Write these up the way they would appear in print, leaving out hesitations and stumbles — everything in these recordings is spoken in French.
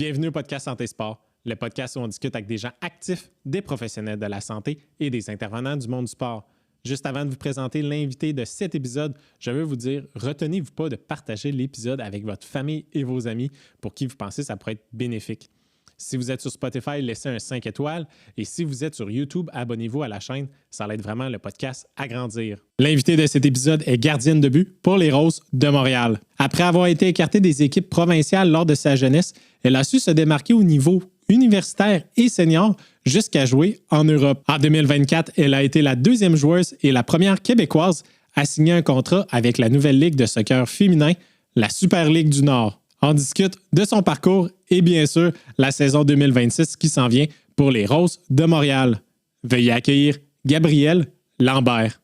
Bienvenue au podcast Santé Sport, le podcast où on discute avec des gens actifs, des professionnels de la santé et des intervenants du monde du sport. Juste avant de vous présenter l'invité de cet épisode, je veux vous dire, retenez-vous pas de partager l'épisode avec votre famille et vos amis pour qui vous pensez que ça pourrait être bénéfique. Si vous êtes sur Spotify, laissez un 5 étoiles. Et si vous êtes sur YouTube, abonnez-vous à la chaîne. Ça aide vraiment le podcast à grandir. L'invité de cet épisode est gardienne de but pour les Roses de Montréal. Après avoir été écartée des équipes provinciales lors de sa jeunesse, elle a su se démarquer au niveau universitaire et senior jusqu'à jouer en Europe. En 2024, elle a été la deuxième joueuse et la première québécoise à signer un contrat avec la nouvelle ligue de soccer féminin, la Super Ligue du Nord. On discute de son parcours et bien sûr la saison 2026 qui s'en vient pour les Roses de Montréal. Veuillez accueillir Gabrielle Lambert.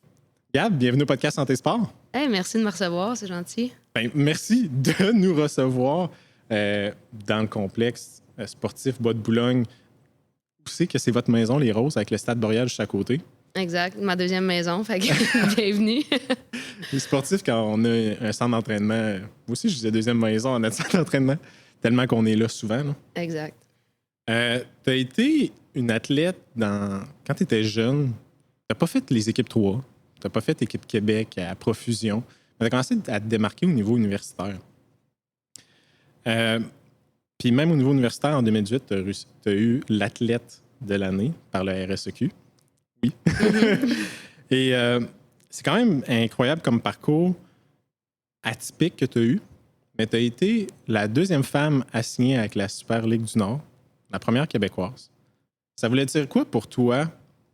Gab, bienvenue au podcast Santé Sport. Hey, merci de me recevoir, c'est gentil. Merci de nous recevoir dans le complexe sportif Bois de Boulogne. Vous savez que c'est votre maison, les Roses, avec le Stade Boréal juste à côté. Exact, ma deuxième maison, fait que bienvenue. Les sportifs, quand on a un centre d'entraînement, moi aussi je disais deuxième maison en notre centre d'entraînement, tellement qu'on est là souvent. Là. Exact. Tu as été une athlète quand tu étais jeune. Tu n'as pas fait les équipes 3, tu n'as pas fait équipe Québec à profusion, mais tu as commencé à te démarquer au niveau universitaire. Puis même au niveau universitaire, en 2018, tu as eu l'athlète de l'année par le RSEQ. Oui. Et c'est quand même incroyable comme parcours atypique que tu as eu, mais tu as été la deuxième femme à signer avec la Super Ligue du Nord, la première québécoise. Ça voulait dire quoi pour toi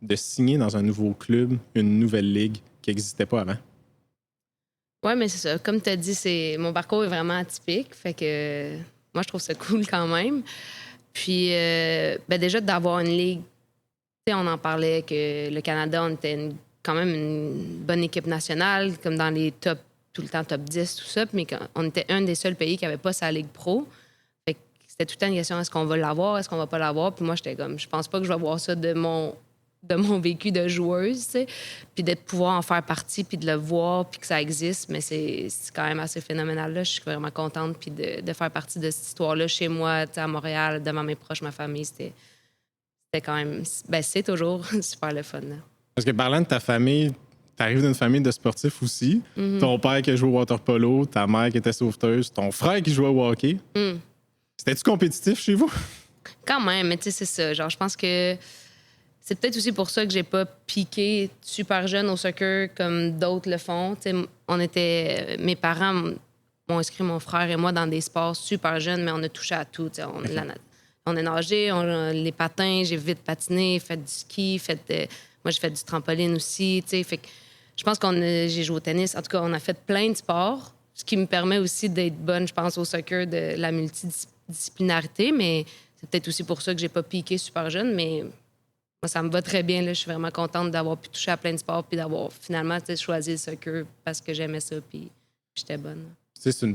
de signer dans un nouveau club, une nouvelle ligue qui n'existait pas avant? Ouais, mais c'est ça. Comme tu as dit, mon parcours est vraiment atypique, fait que moi, je trouve ça cool quand même. Puis, déjà, d'avoir une ligue, tu sais, on en parlait que le Canada, on était quand même une bonne équipe nationale, comme dans les top, tout le temps top 10, tout ça, mais on était un des seuls pays qui n'avait pas sa ligue pro. Fait que c'était tout le temps une question, est-ce qu'on va l'avoir, est-ce qu'on va pas l'avoir? Puis moi, j'étais comme, je pense pas que je vais voir ça de mon vécu de joueuse, tu sais. Puis de pouvoir en faire partie, puis de le voir, puis que ça existe, mais c'est quand même assez phénoménal. Là. Je suis vraiment contente, puis de faire partie de cette histoire-là chez moi, tu sais, à Montréal, devant mes proches, ma famille, c'était quand même... c'est toujours super le fun, là. Parce que parlant de ta famille, tu arrives d'une famille de sportifs aussi. Mm-hmm. Ton père qui a joué au water polo, ta mère qui était sauveteuse, ton frère qui jouait au hockey. Mm. C'était-tu compétitif chez vous? Quand même, mais tu sais, c'est ça. Genre, je pense que c'est peut-être aussi pour ça que j'ai pas piqué super jeune au soccer comme d'autres le font. Tu sais, mes parents m'ont inscrit mon frère et moi dans des sports super jeunes, mais on a touché à tout. Tu sais, on a nagé, les patins, j'ai vite patiné, fait du ski, moi j'ai fait du trampoline aussi. Tu sais, fait que je pense j'ai joué au tennis. En tout cas, on a fait plein de sports, ce qui me permet aussi d'être bonne, je pense, au soccer, de la multidisciplinarité, mais c'est peut-être aussi pour ça que j'ai pas piqué super jeune, mais moi, ça me va très bien. Là. Je suis vraiment contente d'avoir pu toucher à plein de sports puis d'avoir finalement choisi le soccer parce que j'aimais ça puis j'étais bonne. Tu sais,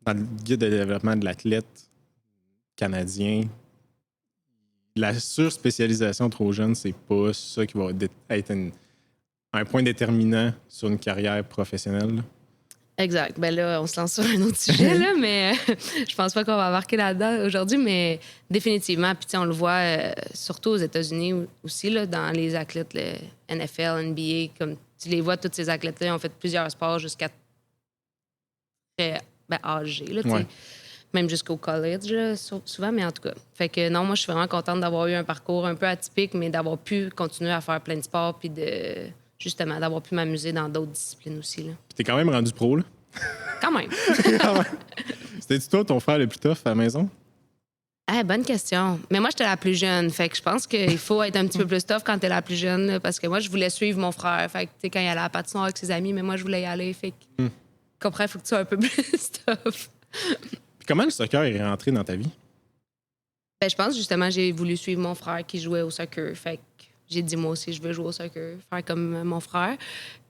dans le guide de développement de l'athlète canadien, la surspécialisation trop jeune, c'est pas ça qui va être un point déterminant sur une carrière professionnelle. Là. Exact. Ben là, on se lance sur un autre sujet, là, mais je pense pas qu'on va embarquer là-dedans aujourd'hui, mais définitivement. Puis, on le voit surtout aux États-Unis aussi, là, dans les athlètes, le NFL, NBA, comme tu les vois, tous ces athlètes-là ont fait plusieurs sports jusqu'à très âgés, là, Ouais. même jusqu'au college, là, souvent, mais en tout cas. Fait que non, moi, je suis vraiment contente d'avoir eu un parcours un peu atypique, mais d'avoir pu continuer à faire plein de sports, puis justement, d'avoir pu m'amuser dans d'autres disciplines aussi, là. Puis t'es quand même rendu pro, là. Quand même. C'était-tu toi, ton frère le plus tough à la maison? Bonne question. Mais moi, j'étais la plus jeune. Fait que je pense qu'il faut être un petit peu plus tough quand t'es la plus jeune. Là, parce que moi, je voulais suivre mon frère. Fait que, tu sais, quand il allait à la patinoire avec ses amis, mais moi, je voulais y aller. Fait que, comprends, il faut que tu sois un peu plus tough. Puis comment le soccer est rentré dans ta vie? Je pense, justement, j'ai voulu suivre mon frère qui jouait au soccer. Fait que j'ai dit, moi aussi, je veux jouer au soccer, faire comme mon frère.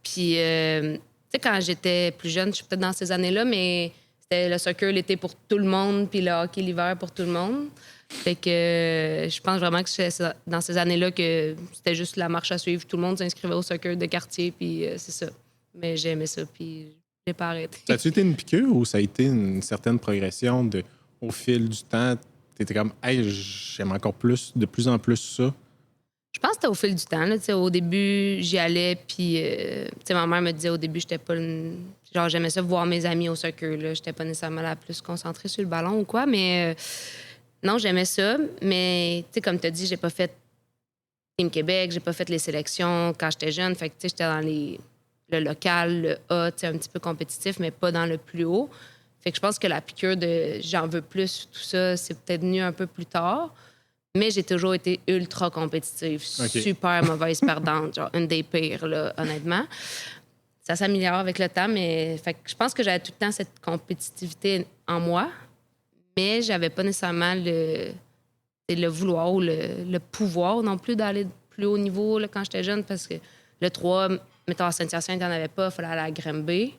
Puis, tu sais, quand j'étais plus jeune, je suis peut-être dans ces années-là, mais c'était le soccer l'été pour tout le monde, puis le hockey l'hiver pour tout le monde. Fait que je pense vraiment que c'est dans ces années-là que c'était juste la marche à suivre. Tout le monde s'inscrivait au soccer de quartier, puis c'est ça. Mais j'aimais ça, puis j'ai pas arrêté. Ça a-tu été une piqûre ou ça a été une certaine progression au fil du temps? t'étais comme, hey, j'aime encore plus, de plus en plus ça? Je pense que c'était au fil du temps. Là, au début, j'y allais, puis ma mère me disait au début, j'étais pas genre, j'aimais ça voir mes amis au soccer. Là. J'étais pas nécessairement la plus concentrée sur le ballon ou quoi, mais non, j'aimais ça. Mais comme tu as dit, j'ai pas fait Team Québec, j'ai pas fait les sélections quand j'étais jeune. Fait que j'étais dans le local, le A, un petit peu compétitif, mais pas dans le plus haut. Fait que je pense que la piqûre de j'en veux plus, tout ça, c'est peut-être venu un peu plus tard. Mais j'ai toujours été ultra compétitive, super mauvaise perdante, genre une des pires, là, honnêtement. Ça s'améliore avec le temps, mais fait que je pense que j'avais tout le temps cette compétitivité en moi, mais j'avais pas nécessairement le vouloir ou le pouvoir non plus d'aller plus haut niveau là, quand j'étais jeune, parce que le 3, mettons à Saint-Hyacinthe, il n'y en avait pas, il fallait aller à Granby.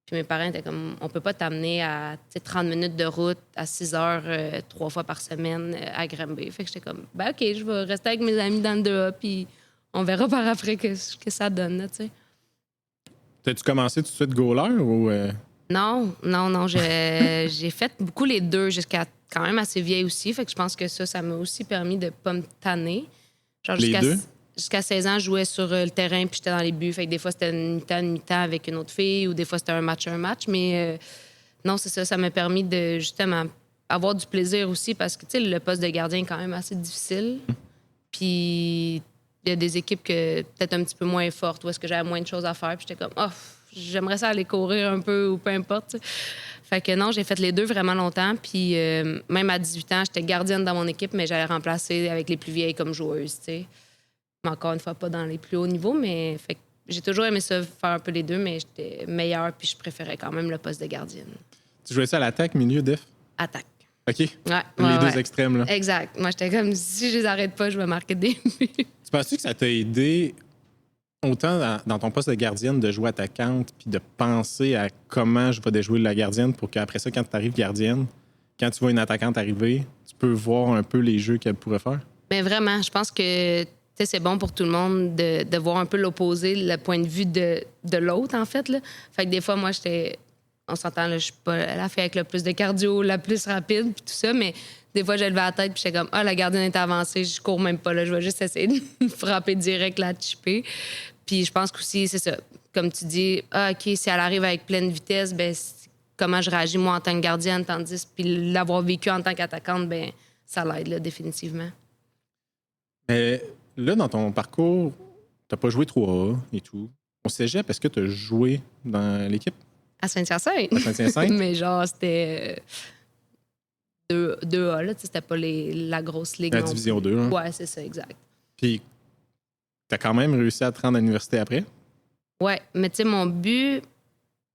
Puis mes parents étaient comme, on peut pas t'amener à 30 minutes de route à 6 heures 3 fois par semaine à Granby. Fait que j'étais comme, ben OK, je vais rester avec mes amis dans le 2A, puis on verra par après que ça donne, tu sais. T'as-tu commencé tout de suite goaler ou... Non. J'ai fait beaucoup les deux jusqu'à quand même assez vieille aussi. Fait que je pense que ça m'a aussi permis de pas me tanner. Genre les deux? Jusqu'à 16 ans, je jouais sur le terrain puis j'étais dans les buts. Fait que des fois, c'était une mi-temps avec une autre fille ou des fois, c'était un match. Mais non, c'est ça. Ça m'a permis de, justement, avoir du plaisir aussi parce que, tu sais, le poste de gardien est quand même assez difficile. Puis il y a des équipes que peut-être un petit peu moins fortes où est-ce que j'avais moins de choses à faire. Puis j'étais comme, j'aimerais ça aller courir un peu ou peu importe. T'sais. Fait que non, j'ai fait les deux vraiment longtemps. Puis même à 18 ans, j'étais gardienne dans mon équipe, mais j'allais remplacer avec les plus vieilles comme joueuse, tu sais. Mais encore une fois, pas dans les plus hauts niveaux, mais fait que j'ai toujours aimé ça, faire un peu les deux, mais j'étais meilleure, puis je préférais quand même le poste de gardienne. Tu jouais ça à l'attaque, milieu, def? Attaque. OK. Ouais, les deux extrêmes, là. Exact. Moi, j'étais comme, si je les arrête pas, je vais marquer des buts. Tu penses-tu que ça t'a aidé autant dans ton poste de gardienne de jouer attaquante puis de penser à comment je vais déjouer la gardienne pour qu'après ça, quand tu arrives gardienne, quand tu vois une attaquante arriver, tu peux voir un peu les jeux qu'elle pourrait faire? Bien, vraiment, je pense que c'est bon pour tout le monde de voir un peu l'opposé, le point de vue de l'autre, en fait. Là. Fait que des fois, moi, on s'entend, là, je suis pas la fille avec le plus de cardio, la plus rapide, puis tout ça, mais des fois, j'ai levé la tête, puis j'étais comme, la gardienne est avancée, je cours même pas, là, je vais juste essayer de frapper direct, la chipper. Puis je pense qu'aussi, c'est ça, comme tu dis, OK, si elle arrive avec pleine vitesse, ben comment je réagis, moi, en tant que gardienne, tandis, puis l'avoir vécu en tant qu'attaquante, ben ça l'aide, là, définitivement. Là, dans ton parcours, t'as pas joué 3A et tout. Au cégep, est-ce que tu as joué dans l'équipe? À Saint-Hyacinthe. À Saint-Hyacinthe? Mais genre, c'était 2A, là. C'était pas la grosse ligue. La division 2. Hein? Ouais, c'est ça, exact. Puis, t'as quand même réussi à te rendre à l'université après? Ouais, mais tu sais, mon but...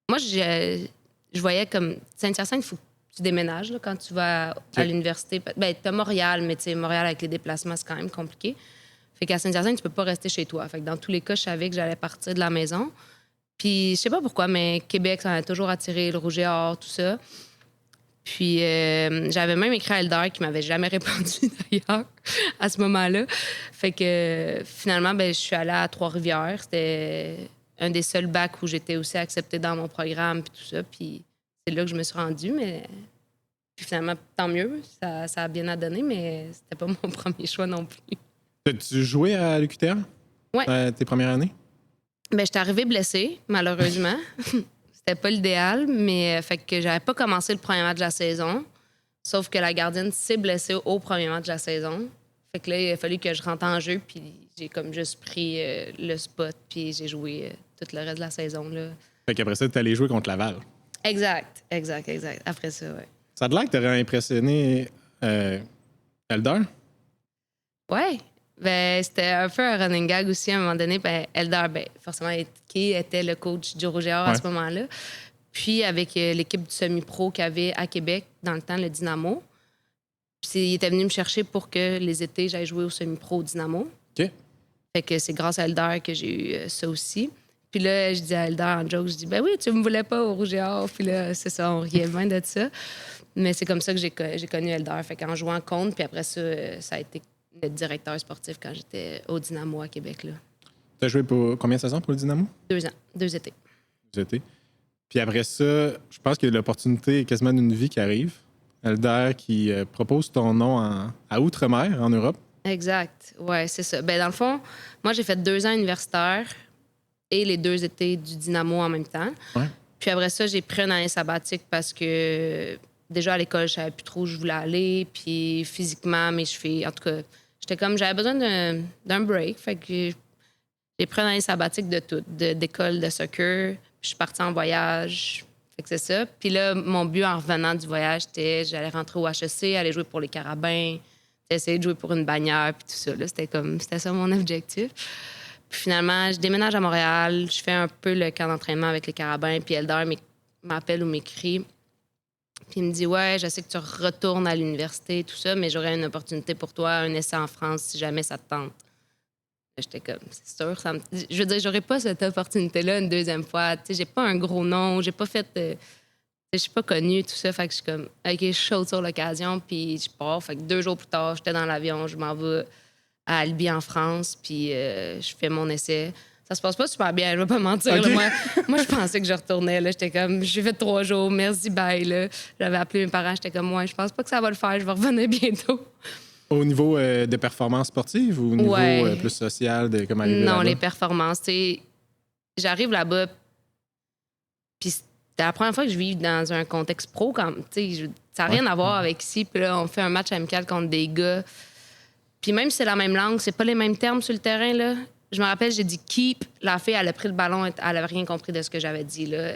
Moi, je voyais comme... Saint-Hyacinthe, il faut que tu déménages là, quand tu vas à l'université. Ben, t'as Montréal, mais tu sais, Montréal, avec les déplacements, c'est quand même compliqué. Fait qu'à Saint-Hyacinthe, tu peux pas rester chez toi. Fait que dans tous les cas, je savais que j'allais partir de la maison. Puis, je sais pas pourquoi, mais Québec, ça m'a toujours attiré, le rouge et or, tout ça. Puis, j'avais même écrit à Elder qui m'avait jamais répondu, d'ailleurs, à ce moment-là. Fait que, finalement, ben, je suis allée à Trois-Rivières. C'était un des seuls bacs où j'étais aussi acceptée dans mon programme, puis tout ça. Puis, c'est là que je me suis rendue, mais... Puis, finalement, tant mieux. Ça a bien à donner, mais c'était pas mon premier choix non plus. T'as-tu joué à l'UQTR? Ouais. Tes premières années? Ben, j'étais arrivée blessée, malheureusement. C'était pas l'idéal, mais fait que j'avais pas commencé le premier match de la saison. Sauf que la gardienne s'est blessée au premier match de la saison. Fait que là, il a fallu que je rentre en jeu, puis j'ai comme juste pris le spot, puis j'ai joué tout le reste de la saison. Là. Fait qu'après ça, t'es allé jouer contre Laval. Exact. Après ça, ouais. Ça a l'air que t'aurais impressionné Elder? Ouais. Ben, c'était un peu un running gag aussi à un moment donné. Ben, Elder, forcément, qui était le coach du Rouge et Or à ce moment-là. Puis avec l'équipe du semi-pro qu'il y avait à Québec, dans le temps, le Dynamo. Puis il était venu me chercher pour que les étés, j'aille jouer au semi-pro au Dynamo. OK. Fait que c'est grâce à Elder que j'ai eu ça aussi. Puis là, je dis à Elder en joke, je dis, ben oui, tu me voulais pas au Rouge et Or. Puis là, c'est ça, on riait bien de ça. Mais c'est comme ça que j'ai connu Elder. Fait qu'en jouant contre, puis après ça, ça a été le directeur sportif quand j'étais au Dynamo à Québec. Là. Tu as joué pour combien de saisons pour le Dynamo? 2 ans, 2 étés. 2 étés. Puis après ça, je pense qu'il y a l'opportunité quasiment d'une vie qui arrive Elder, qui propose ton nom à Outre-mer, en Europe. Exact. Ouais, c'est ça. Ben, dans le fond, moi, j'ai fait 2 ans universitaires et les 2 étés du Dynamo en même temps. Ouais. Puis après ça, j'ai pris une année sabbatique parce que déjà à l'école, je savais plus trop où je voulais aller. Puis physiquement, mes chevilles, en tout cas, j'avais besoin d'un break. Fait que j'ai pris une année sabbatique de tout, d'école, de soccer. Puis je suis partie en voyage. Fait que c'est ça. Puis là, mon but en revenant du voyage, j'allais rentrer au HEC, aller jouer pour les Carabins, essayer de jouer pour une bannière, puis tout ça. Là, c'était ça mon objectif. Puis finalement, je déménage à Montréal, je fais un peu le camp d'entraînement avec les Carabins, puis Elder m'appelle ou m'écrit. Puis il me dit « Ouais, je sais que tu retournes à l'université, tout ça, mais j'aurais une opportunité pour toi, un essai en France, si jamais ça te tente. » J'étais comme « C'est sûr, je veux dire, j'aurais pas cette opportunité-là une deuxième fois. Tu sais, j'ai pas un gros nom, j'ai pas fait... je suis pas connue, tout ça. Fait que je suis comme, OK, je saute sur l'occasion, puis je pars. Fait que 2 jours plus tard, j'étais dans l'avion, je m'en vais à Albi, en France, puis je fais mon essai. Ça se passe pas super bien, je vais pas mentir. Okay. Là, moi, je pensais que je retournais. Là, j'étais comme, j'ai fait 3 jours, merci, bye. Là. J'avais appelé mes parents, j'étais comme, ouais, je pense pas que ça va le faire, je vais revenir bientôt. Au niveau des performances sportives ou au niveau plus social, de comme arriver Non, là-bas? les performances. T'sais, j'arrive là-bas, puis c'était la première fois que je vis dans un contexte pro. Ça n'a rien à voir avec ici. Puis là, on fait un match amical contre des gars. Puis même si c'est la même langue, c'est pas les mêmes termes sur le terrain. Là. Je me rappelle, j'ai dit « keep ». La fille, elle a pris le ballon, elle avait rien compris de ce que j'avais dit. Là.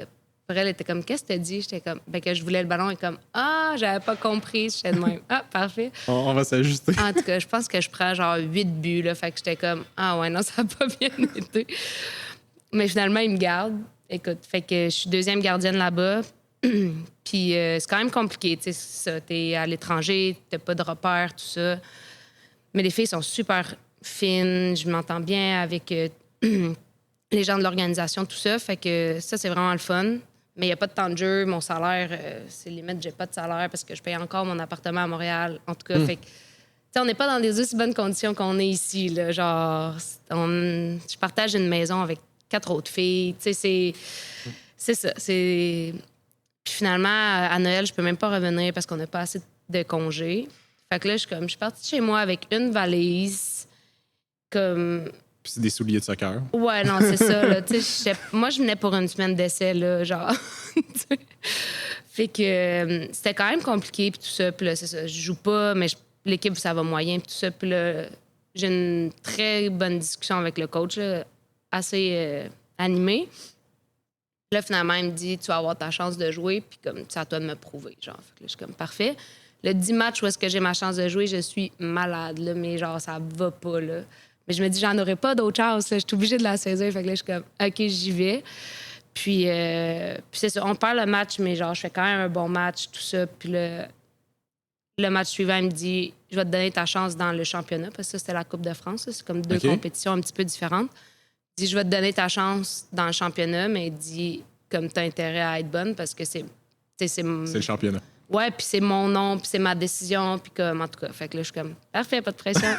Après, elle était comme « qu'est-ce que t'as dit ?» J'étais comme « que je voulais le ballon ». Elle est comme « ah, j'avais pas compris ». J'étais de même « ah, parfait ». On va s'ajuster. En tout cas, je pense que je prends genre 8 buts. Là, fait que j'étais comme « ah ouais, non, ça a pas bien été ». Mais finalement, ils me gardent. Écoute, fait que je suis 2e gardienne là-bas. Puis c'est quand même compliqué, tu sais, ça. T'es à l'étranger, t'as pas de repères, tout ça. Mais les filles sont super fines, je m'entends bien avec les gens de l'organisation, tout ça. Fait que ça, c'est vraiment le fun. Mais il n'y a pas de temps de jeu. Mon salaire, c'est limite, j'ai pas de salaire parce que je paye encore mon appartement à Montréal. En tout cas, fait que, tu sais, on n'est pas dans des aussi bonnes conditions qu'on est ici, là. Genre, je partage une maison avec 4 autres filles. Tu sais, c'est ça. Puis finalement, à Noël, je peux même pas revenir parce qu'on n'a pas assez de congés. Fait que là, je suis partie chez moi avec une valise, comme... Puis c'est des souliers de soccer. Ouais, non, c'est ça, là. Tu sais, moi, je venais pour une semaine d'essai, là, genre... Fait que c'était quand même compliqué, puis tout ça. Puis là, c'est ça, je joue pas, mais l'équipe, ça va moyen, puis tout ça. Puis là, j'ai une très bonne discussion avec le coach, là, assez animée. Là, finalement, il me dit, tu vas avoir ta chance de jouer, puis comme, c'est à toi de me prouver, genre. Fait que là, je suis comme, parfait. Le 10 matchs où est-ce que j'ai ma chance de jouer, je suis malade, là, mais genre, ça va pas, là. Mais je me dis, j'en aurais pas d'autre chance, là. Je suis obligée de la saisir. Fait que là, je suis comme, OK, j'y vais. Puis c'est ça, on perd le match, mais genre, je fais quand même un bon match, tout ça. Puis le match suivant, il me dit, je vais te donner ta chance dans le championnat, parce que ça, c'était la Coupe de France. C'est comme 2 compétitions un petit peu différentes. Il dit, je vais te donner ta chance dans le championnat, mais il dit, comme tu as intérêt à être bonne, parce que c'est le championnat. Ouais, puis c'est mon nom, puis c'est ma décision, puis comme, en tout cas. Fait que là, je suis comme, parfait, pas de pression.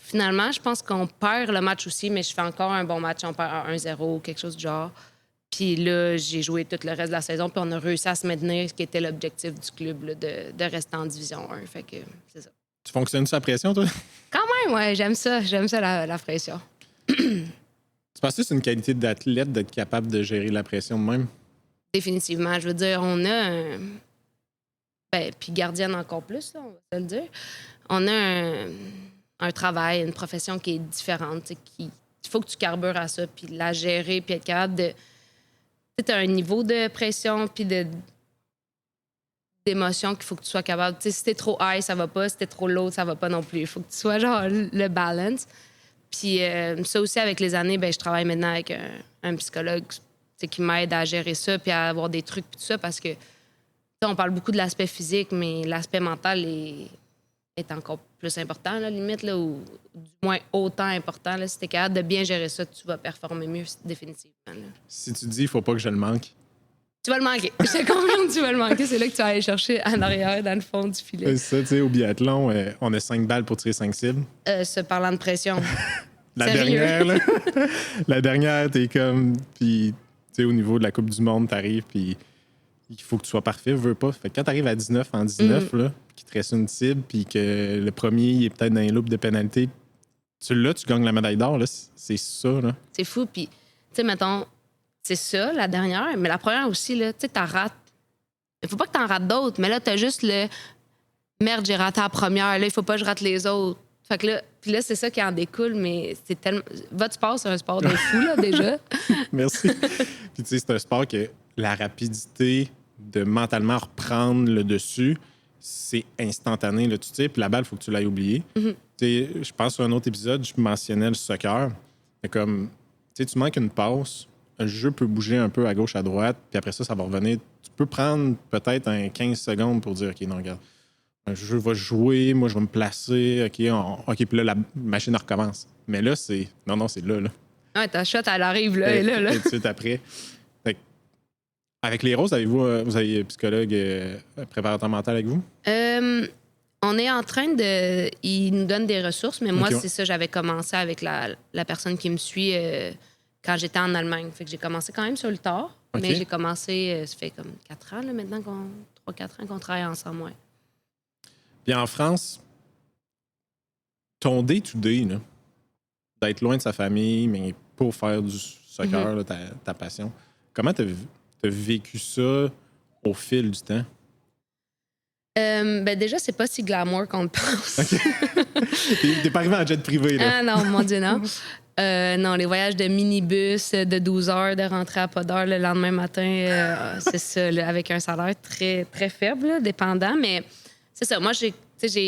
Finalement, je pense qu'on perd le match aussi, mais je fais encore un bon match. On perd 1-0, quelque chose du genre. Puis là, j'ai joué tout le reste de la saison, puis on a réussi à se maintenir, ce qui était l'objectif du club, là, de rester en Division 1. Fait que c'est ça. Tu fonctionnes sur la pression, toi? Quand même, ouais, j'aime ça la pression. Tu penses que c'est une qualité d'athlète d'être capable de gérer la pression de même? Définitivement. Je veux dire, on a un... Ben, puis gardienne encore plus, là, on va se le dire. On a un travail, une profession qui est différente, il faut que tu carbures à ça, puis la gérer, puis être capable de... Tu as un niveau de pression, puis d'émotion qu'il faut que tu sois capable... T'sais, si t'es trop high, ça va pas. Si t'es trop low, ça va pas non plus. Il faut que tu sois, genre, le balance. Puis ça aussi, avec les années, ben, je travaille maintenant avec un psychologue qui m'aide à gérer ça, puis à avoir des trucs, puis tout ça, parce que on parle beaucoup de l'aspect physique, mais l'aspect mental est encore plus important, là, limite, là, ou du moins autant important. Là. Si tu es capable de bien gérer ça, tu vas performer mieux, définitivement. Là. Si tu dis, il faut pas que je le manque. Tu vas le manquer. Je te confirme que tu vas le manquer. C'est là que tu vas aller chercher en arrière, dans le fond du filet. C'est ça, tu sais, au biathlon, on a 5 balles pour tirer 5 cibles. Parlant de pression. Dernière, là. La dernière, t'es comme... Puis, tu sais, au niveau de la Coupe du Monde, t'arrives, puis il faut que tu sois parfait, veux pas. Fait que quand tu arrives à 19 en 19, là, qu'il te reste une cible, puis que le premier il est peut-être dans les loupes de pénalité, tu gagnes la médaille d'or, là, c'est ça. Là. C'est fou. Puis, tu sais, mettons, c'est ça, la dernière, mais la première aussi, là, tu sais, t'en rates. Il faut pas que t'en rates d'autres, mais là, t'as juste le merde, j'ai raté la première, là, il faut pas que je rate les autres. Fait que là, puis là, c'est ça qui en découle, mais c'est tellement. Votre sport, c'est un sport de fou, là, déjà. Merci. Puis, tu sais, c'est un sport que la rapidité de mentalement reprendre le dessus, c'est instantané. Là, tu sais, puis la balle, il faut que tu l'ailles oublier. Tu sais, je pense sur un autre épisode, je mentionnais le soccer. C'est comme, tu sais, tu manques une passe, un jeu peut bouger un peu à gauche, à droite, puis après ça va revenir. Tu peux prendre peut-être un 15 secondes pour dire, OK, non, regarde, un jeu va jouer, moi, je vais me placer, OK, puis là, la machine recommence. Mais là, c'est... Non, c'est là. Ouais, ta shot, elle arrive là et là. Et tout de suite après. Fait que, avec les roses, vous avez psychologue, préparateur mental avec vous? On est en train de... Il nous donne des ressources, mais moi, OK, c'est ça, j'avais commencé avec la personne qui me suit quand j'étais en Allemagne. Fait que j'ai commencé quand même sur le tard, OK. mais j'ai commencé... ça fait comme 4 ans, là, maintenant, 3-4 ans qu'on travaille ensemble, ouais. Puis en France, ton day-to-day, là, d'être loin de sa famille, mais pour faire du soccer, là, ta passion, comment t'as vécu ça au fil du temps? Ben déjà, c'est pas si glamour qu'on le pense. T'es pas arrivé en jet privé, là. Ah non, mon Dieu, non. Non, les voyages de minibus de 12 heures, de rentrer à pas d'heure le lendemain matin, c'est ça, là, avec un salaire très, très faible, là, dépendant. Mais c'est ça, moi, j'ai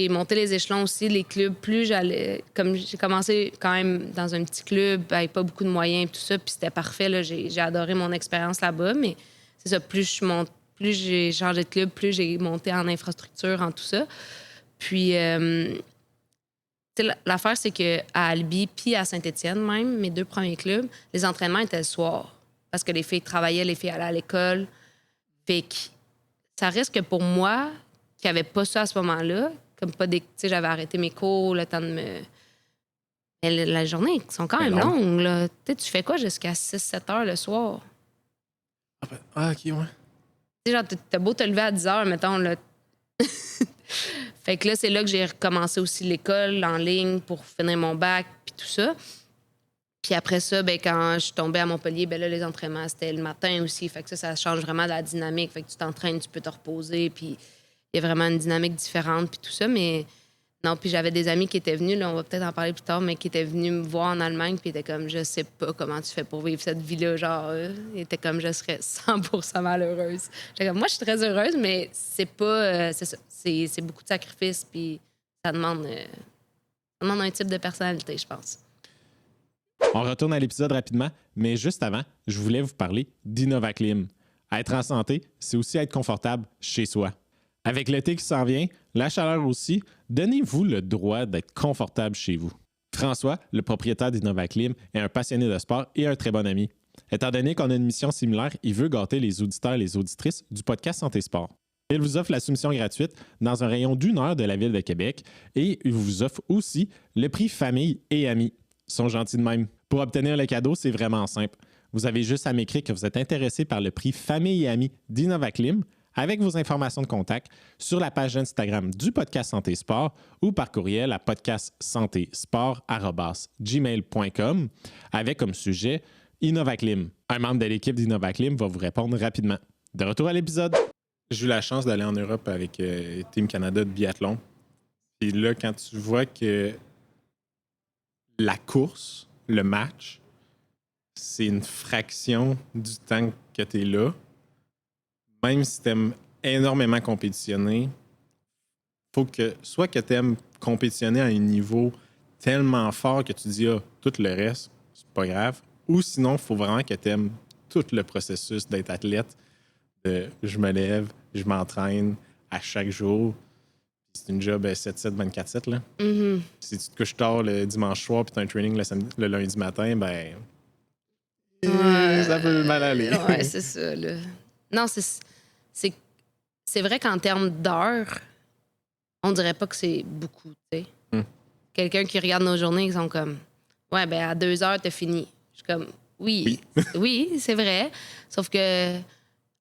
monté les échelons aussi, les clubs. Plus j'allais... Comme j'ai commencé quand même dans un petit club avec pas beaucoup de moyens et tout ça, puis c'était parfait, là, j'ai adoré mon expérience là-bas. Mais c'est ça, plus j'ai changé de club, plus j'ai monté en infrastructure, en tout ça. Puis... l'affaire, c'est qu'à Albi puis à Saint-Étienne même, mes 2 premiers clubs, les entraînements étaient le soir. Parce que les filles travaillaient, les filles allaient à l'école. Fait que ça reste que pour moi, qui n'avais pas ça à ce moment-là, comme pas des... Tu sais, j'avais arrêté mes cours, le temps de me... Mais la journée, ils sont quand même longues, là. Tu fais quoi jusqu'à 6-7 heures le soir? Ah, OK, ouais. Tu sais, genre, t'as beau te lever à 10 heures, mettons, là... Fait que là, c'est là que j'ai recommencé aussi l'école en ligne pour finir mon bac, puis tout ça. Puis après ça, ben, quand je suis tombée à Montpellier, ben là, les entraînements, c'était le matin aussi. Fait que ça change vraiment de la dynamique. Fait que tu t'entraînes, tu peux te reposer, puis il y a vraiment une dynamique différente, puis tout ça. Mais non, puis j'avais des amis qui étaient venus, là, on va peut-être en parler plus tard, mais qui étaient venus me voir en Allemagne, puis ils étaient comme, je sais pas comment tu fais pour vivre cette vie-là, genre, ils étaient comme, je serais 100% malheureuse. J'étais comme, moi, je suis très heureuse, mais c'est pas, c'est ça, c'est beaucoup de sacrifices, puis ça demande un type de personnalité, je pense. On retourne à l'épisode rapidement, mais juste avant, je voulais vous parler d'Innovaclim. Être en santé, c'est aussi être confortable chez soi. Avec l'été qui s'en vient, la chaleur aussi, donnez-vous le droit d'être confortable chez vous. François, le propriétaire d'Innovaclim, est un passionné de sport et un très bon ami. Étant donné qu'on a une mission similaire, il veut gâter les auditeurs et les auditrices du podcast Santé Sport. Il vous offre la soumission gratuite dans un rayon d'1 heure de la Ville de Québec et il vous offre aussi le prix Famille et Amis. Ils sont gentils de même. Pour obtenir le cadeau, c'est vraiment simple. Vous avez juste à m'écrire que vous êtes intéressé par le prix Famille et Amis d'Innovaclim avec vos informations de contact sur la page Instagram du podcast Santé Sport ou par courriel à podcastsantésport@gmail.com avec comme sujet Innovaclim. Un membre de l'équipe d'Innovaclim va vous répondre rapidement. De retour à l'épisode. J'ai eu la chance d'aller en Europe avec Team Canada de biathlon. Et là, quand tu vois que la course, le match, c'est une fraction du temps que tu es là, même si tu aimes énormément compétitionner, faut que soit que tu aimes compétitionner à un niveau tellement fort que tu dis tout le reste, c'est pas grave, ou sinon, il faut vraiment que tu aimes tout le processus d'être athlète. Je me lève, je m'entraîne à chaque jour. C'est une job 7-7, 24-7. Là. Mm-hmm. Si tu te couches tard le dimanche soir puis tu as un training le lundi matin, ben ça peut mal aller. Ouais, c'est ça. Là. Non, c'est vrai qu'en termes d'heures, on dirait pas que c'est beaucoup. T'sais. Quelqu'un qui regarde nos journées, ils sont comme, ouais, ben à 2 heures, t'as fini. Je suis comme, oui, c'est vrai. Sauf que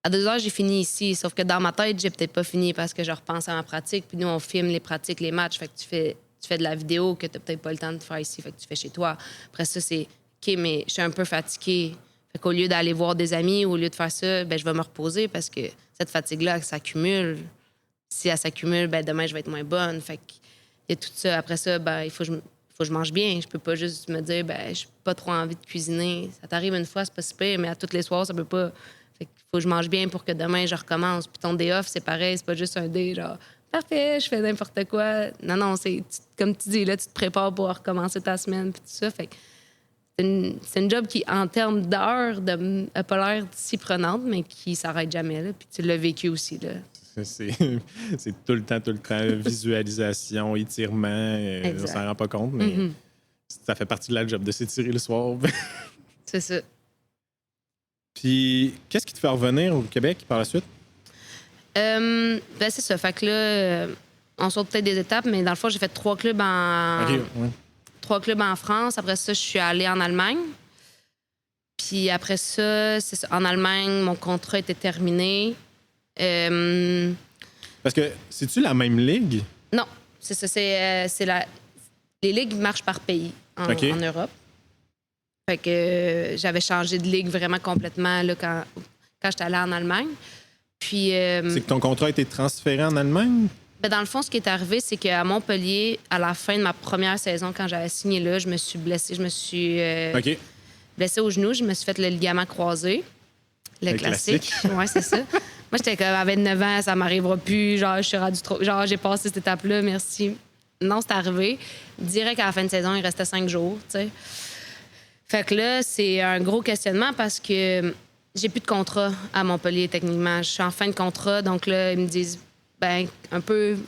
à 2 heures, j'ai fini ici. Sauf que dans ma tête, j'ai peut-être pas fini parce que je repense à ma pratique. Puis nous, on filme les pratiques, les matchs. Fait que tu fais de la vidéo que tu n'as peut-être pas le temps de faire ici. Fait que tu fais chez toi. Après ça, c'est OK, mais je suis un peu fatiguée. Fait qu'au lieu d'aller voir des amis, au lieu de faire ça, ben je vais me reposer parce que cette fatigue-là, elle s'accumule. Si elle s'accumule, ben demain, je vais être moins bonne. Fait qu'il y a tout ça. Après ça, ben il faut que je mange bien. Je peux pas juste me dire, ben j'ai pas trop envie de cuisiner. Ça t'arrive une fois, c'est pas si pire, mais à tous les soirs, ça peut pas. Fait qu'il faut que je mange bien pour que demain, je recommence. Puis ton day off, c'est pareil. C'est pas juste un day, genre, parfait, je fais n'importe quoi. Non, comme tu dis, là, tu te prépares pour recommencer ta semaine, puis tout ça. Fait que c'est une job qui, en termes d'heures, n'a pas l'air si prenante, mais qui s'arrête jamais. Là. Puis tu l'as vécu aussi. Là. C'est tout le temps, visualisation, étirement. On s'en rend pas compte, mais ça fait partie de la job de s'étirer le soir. C'est ça. Puis, qu'est-ce qui te fait revenir au Québec par la suite? Ben, c'est ça. Fait que là, on saute peut-être des étapes, mais dans le fond, j'ai fait 3 clubs trois clubs en France. Après ça, je suis allée en Allemagne. Puis après ça, c'est ça. En Allemagne, mon contrat était terminé. Parce que, c'est-tu la même ligue? Non, c'est ça. Les ligues marchent par pays en Europe. Fait que j'avais changé de ligue vraiment complètement là, quand j'étais allée en Allemagne. Puis, c'est que ton contrat a été transféré en Allemagne? Ben dans le fond, ce qui est arrivé, c'est qu'à Montpellier, à la fin de ma première saison, quand j'avais signé là, je me suis blessée. Je me suis blessée au genou. Je me suis fait le ligament croisé. Le classique. Oui, c'est ça. Moi, j'étais comme, à 29 ans, ça m'arrivera plus. Genre, je suis rendu trop... Genre, j'ai passé cette étape-là, merci. Non, c'est arrivé. Direct à la fin de saison, il restait 5 jours, tu sais. Fait que là, c'est un gros questionnement parce que j'ai plus de contrat à Montpellier, techniquement. Je suis en fin de contrat, donc là, ils me disent... Ben, un peu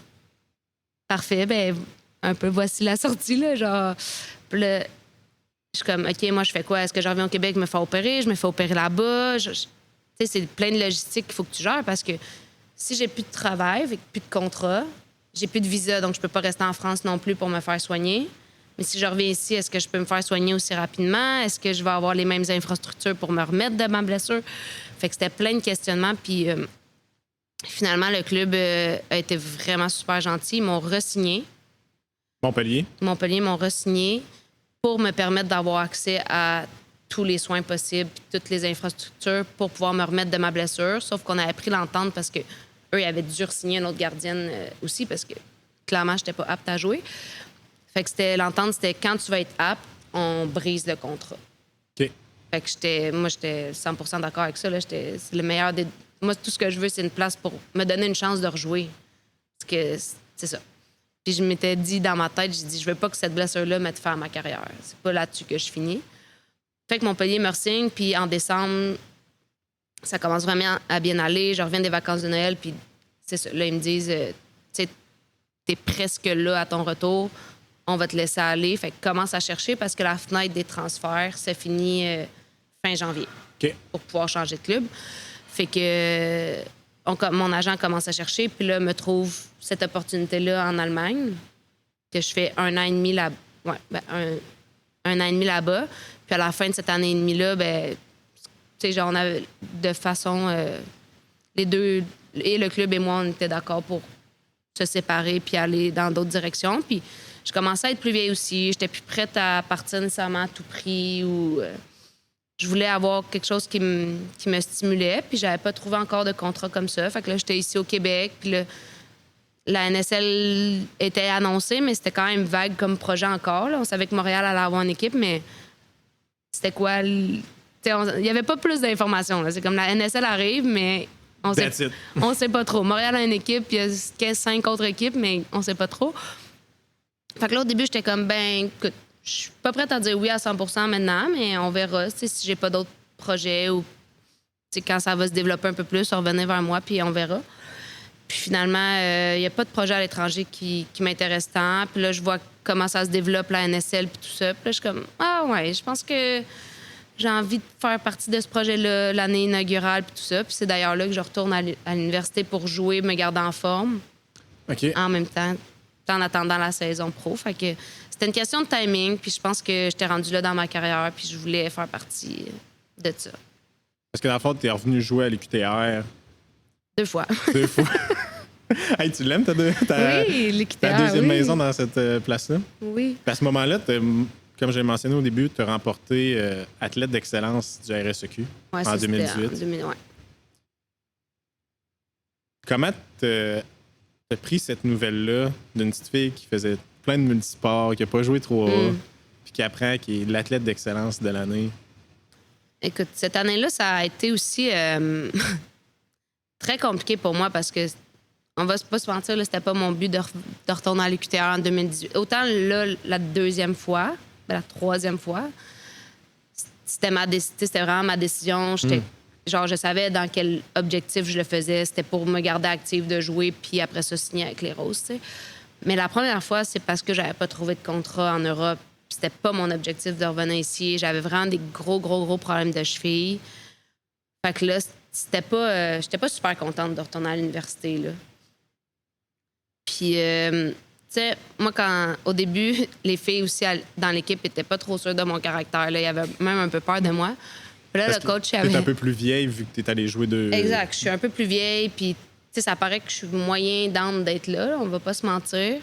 parfait, ben, un peu voici la sortie, là, genre. Puis là, je suis comme, OK, moi, je fais quoi? Est-ce que je reviens au Québec, je me fais opérer? Je me fais opérer là-bas? Tu sais, c'est plein de logistique qu'il faut que tu gères parce que si j'ai plus de travail, avec plus de contrat, j'ai plus de visa, donc je peux pas rester en France non plus pour me faire soigner. Mais si je reviens ici, est-ce que je peux me faire soigner aussi rapidement? Est-ce que je vais avoir les mêmes infrastructures pour me remettre de ma blessure? Fait que c'était plein de questionnements, puis... Finalement, le club a été vraiment super gentil. Ils m'ont re-signé. Montpellier m'ont re-signé pour me permettre d'avoir accès à tous les soins possibles, toutes les infrastructures pour pouvoir me remettre de ma blessure. Sauf qu'on avait pris l'entente parce que eux, ils avaient dû re-signer une autre gardienne aussi parce que clairement, je n'étais pas apte à jouer. Fait que l'entente, c'était quand tu vas être apte, on brise le contrat. OK. Fait que j'étais 100% d'accord avec ça. Là. C'est le meilleur des... Moi, tout ce que je veux, c'est une place pour me donner une chance de rejouer. Parce que c'est ça. Puis je m'étais dit dans ma tête, j'ai dit, je veux pas que cette blessure-là mette fin à ma carrière. C'est pas là-dessus que je finis. Fait que Montpellier me re-signe, puis en décembre, ça commence vraiment à bien aller. Je reviens des vacances de Noël, puis c'est ça. Là, ils me disent, tu sais, t'es presque là à ton retour. On va te laisser aller. Fait que commence à chercher parce que la fenêtre des transferts, ça finit fin janvier. OK. Pour pouvoir changer de club. Fait que mon agent commence à chercher, puis là, me trouve cette opportunité-là en Allemagne, que je fais 1 an et demi là. Ouais, ben, un an et demi là-bas. Puis à la fin de cette année et demie-là, ben, tu sais, genre, on avait de façon. Les deux, et le club et moi, on était d'accord pour se séparer puis aller dans d'autres directions. Puis je commençais à être plus vieille aussi. J'étais plus prête à partir nécessairement à tout prix ou. Je voulais avoir quelque chose qui me stimulait, puis j'avais pas trouvé encore de contrat comme ça. Fait que là, j'étais ici au Québec, puis là, la NSL était annoncée, mais c'était quand même vague comme projet encore. Là. On savait que Montréal allait avoir une équipe, mais c'était quoi? Il n'y avait pas plus d'informations. Là. C'est comme la NSL arrive, mais on sait pas trop. Montréal a une équipe, puis il y a 5 autres équipes, mais on sait pas trop. Fait que là, au début, j'étais comme, ben, écoute, je suis pas prête à dire oui à 100% maintenant, mais on verra si j'ai pas d'autres projets ou quand ça va se développer un peu plus, revenez vers moi, puis on verra. Puis finalement, il n'y a pas de projet à l'étranger qui m'intéresse tant. Puis là, je vois comment ça se développe, la NSL, puis tout ça. Puis là, je suis comme, ah ouais, je pense que j'ai envie de faire partie de ce projet-là, l'année inaugurale, puis tout ça. Puis c'est d'ailleurs là que je retourne à l'université pour jouer, me garder en forme. OK. En même temps, en attendant la saison pro. Fait que c'était une question de timing, puis je pense que j'étais rendue là dans ma carrière, puis je voulais faire partie de ça. Parce que dans le fond, t'es revenu jouer à l'UQTR 2 fois. 2 fois. Hey, tu l'aimes, Oui, l'UQTR, ta deuxième oui. maison dans cette place-là? Oui. Puis à ce moment-là, comme j'ai mentionné au début, tu as remporté athlète d'excellence du RSEQ Ouais, en ça, 2018. En 2000, ouais. Comment t'as pris cette nouvelle-là d'une petite fille qui faisait plein de multisports, qui n'a pas joué trop haut, puis qui apprend qui est l'athlète d'excellence de l'année? Écoute, cette année-là, ça a été aussi très compliqué pour moi parce que on va pas se mentir, là, c'était pas mon but de retourner à l'UQTR en 2018. Autant là, la deuxième fois, la troisième fois, c'était vraiment ma décision. Genre, je savais dans quel objectif je le faisais. C'était pour me garder active de jouer, puis après ça, signer avec les Roses, tu sais. Mais la première fois, c'est parce que j'avais pas trouvé de contrat en Europe. C'était pas mon objectif de revenir ici. J'avais vraiment des gros problèmes de cheville. Fait que là, j'étais pas super contente de retourner à l'université, là. Puis, tu sais, moi, au début, les filles aussi dans l'équipe étaient pas trop sûres de mon caractère, là. Ils avaient même un peu peur de moi. Puis là, le coach avait... T'es un peu plus vieille vu que t'es allée jouer de... Exact. Je suis un peu plus vieille, puis, tu sais, ça paraît que je suis moyen d'âme d'être là, on va pas se mentir.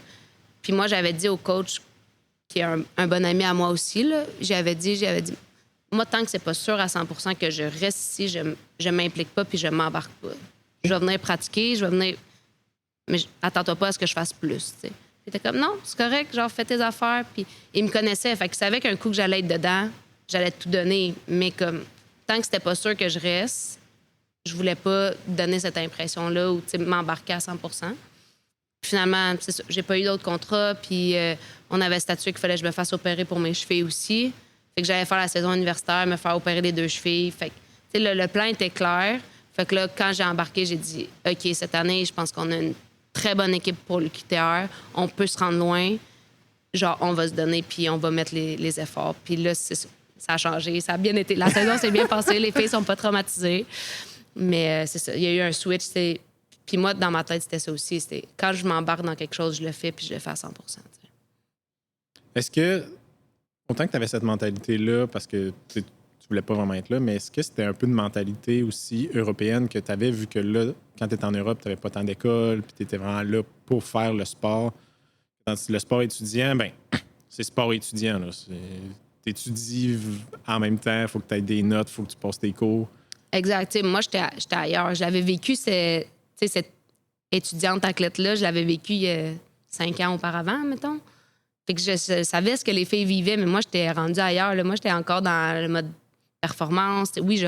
Puis moi, j'avais dit au coach, qui est un bon ami à moi aussi, là, j'avais dit, moi, tant que c'est pas sûr à 100% que je reste ici, je m'implique pas puis je m'embarque pas. Je vais venir pratiquer, je vais venir... Mais attends-toi pas à ce que je fasse plus, tu sais. Il était comme, non, c'est correct, genre, fais tes affaires. Puis il me connaissait, fait qu'il savait qu'un coup que j'allais être dedans, j'allais tout donner. Mais comme, tant que c'était pas sûr que je reste, je voulais pas donner cette impression-là ou, tu sais, m'embarquer à 100%. Puis finalement, c'est ça, j'ai pas eu d'autres contrats, puis on avait statué qu'il fallait que je me fasse opérer pour mes chevilles aussi. Fait que j'allais faire la saison universitaire, me faire opérer les 2 chevilles. Fait que, tu sais, le plan était clair. Fait que là, quand j'ai embarqué, j'ai dit, OK, cette année, je pense qu'on a une très bonne équipe pour le QTR. On peut se rendre loin. Genre, on va se donner, puis on va mettre les efforts. Puis là, c'est ça. Ça a changé. Ça a bien été. La saison s'est bien passée. Les filles sont pas traumatisées. Mais c'est ça. Il y a eu un switch. Puis moi, dans ma tête, c'était ça aussi. C'était quand je m'embarque dans quelque chose, je le fais, puis je le fais à 100%. T'sais. Est-ce que, autant que tu avais cette mentalité-là, parce que tu voulais pas vraiment être là, mais est-ce que c'était un peu de mentalité aussi européenne que tu avais, vu que là, quand tu étais en Europe, tu n'avais pas tant d'école, puis tu étais vraiment là pour faire le sport? Dans le sport étudiant, ben c'est sport étudiant. Tu étudies en même temps, il faut que tu aies des notes, il faut que tu passes tes cours. Exact. T'sais, moi, j'étais ailleurs. Je l'avais vécu, cette étudiante athlète-là, je l'avais vécu il y a 5 ans auparavant, mettons. Fait que je savais ce que les filles vivaient, mais moi, j'étais rendue ailleurs. Là. Moi, j'étais encore dans le mode performance. Oui,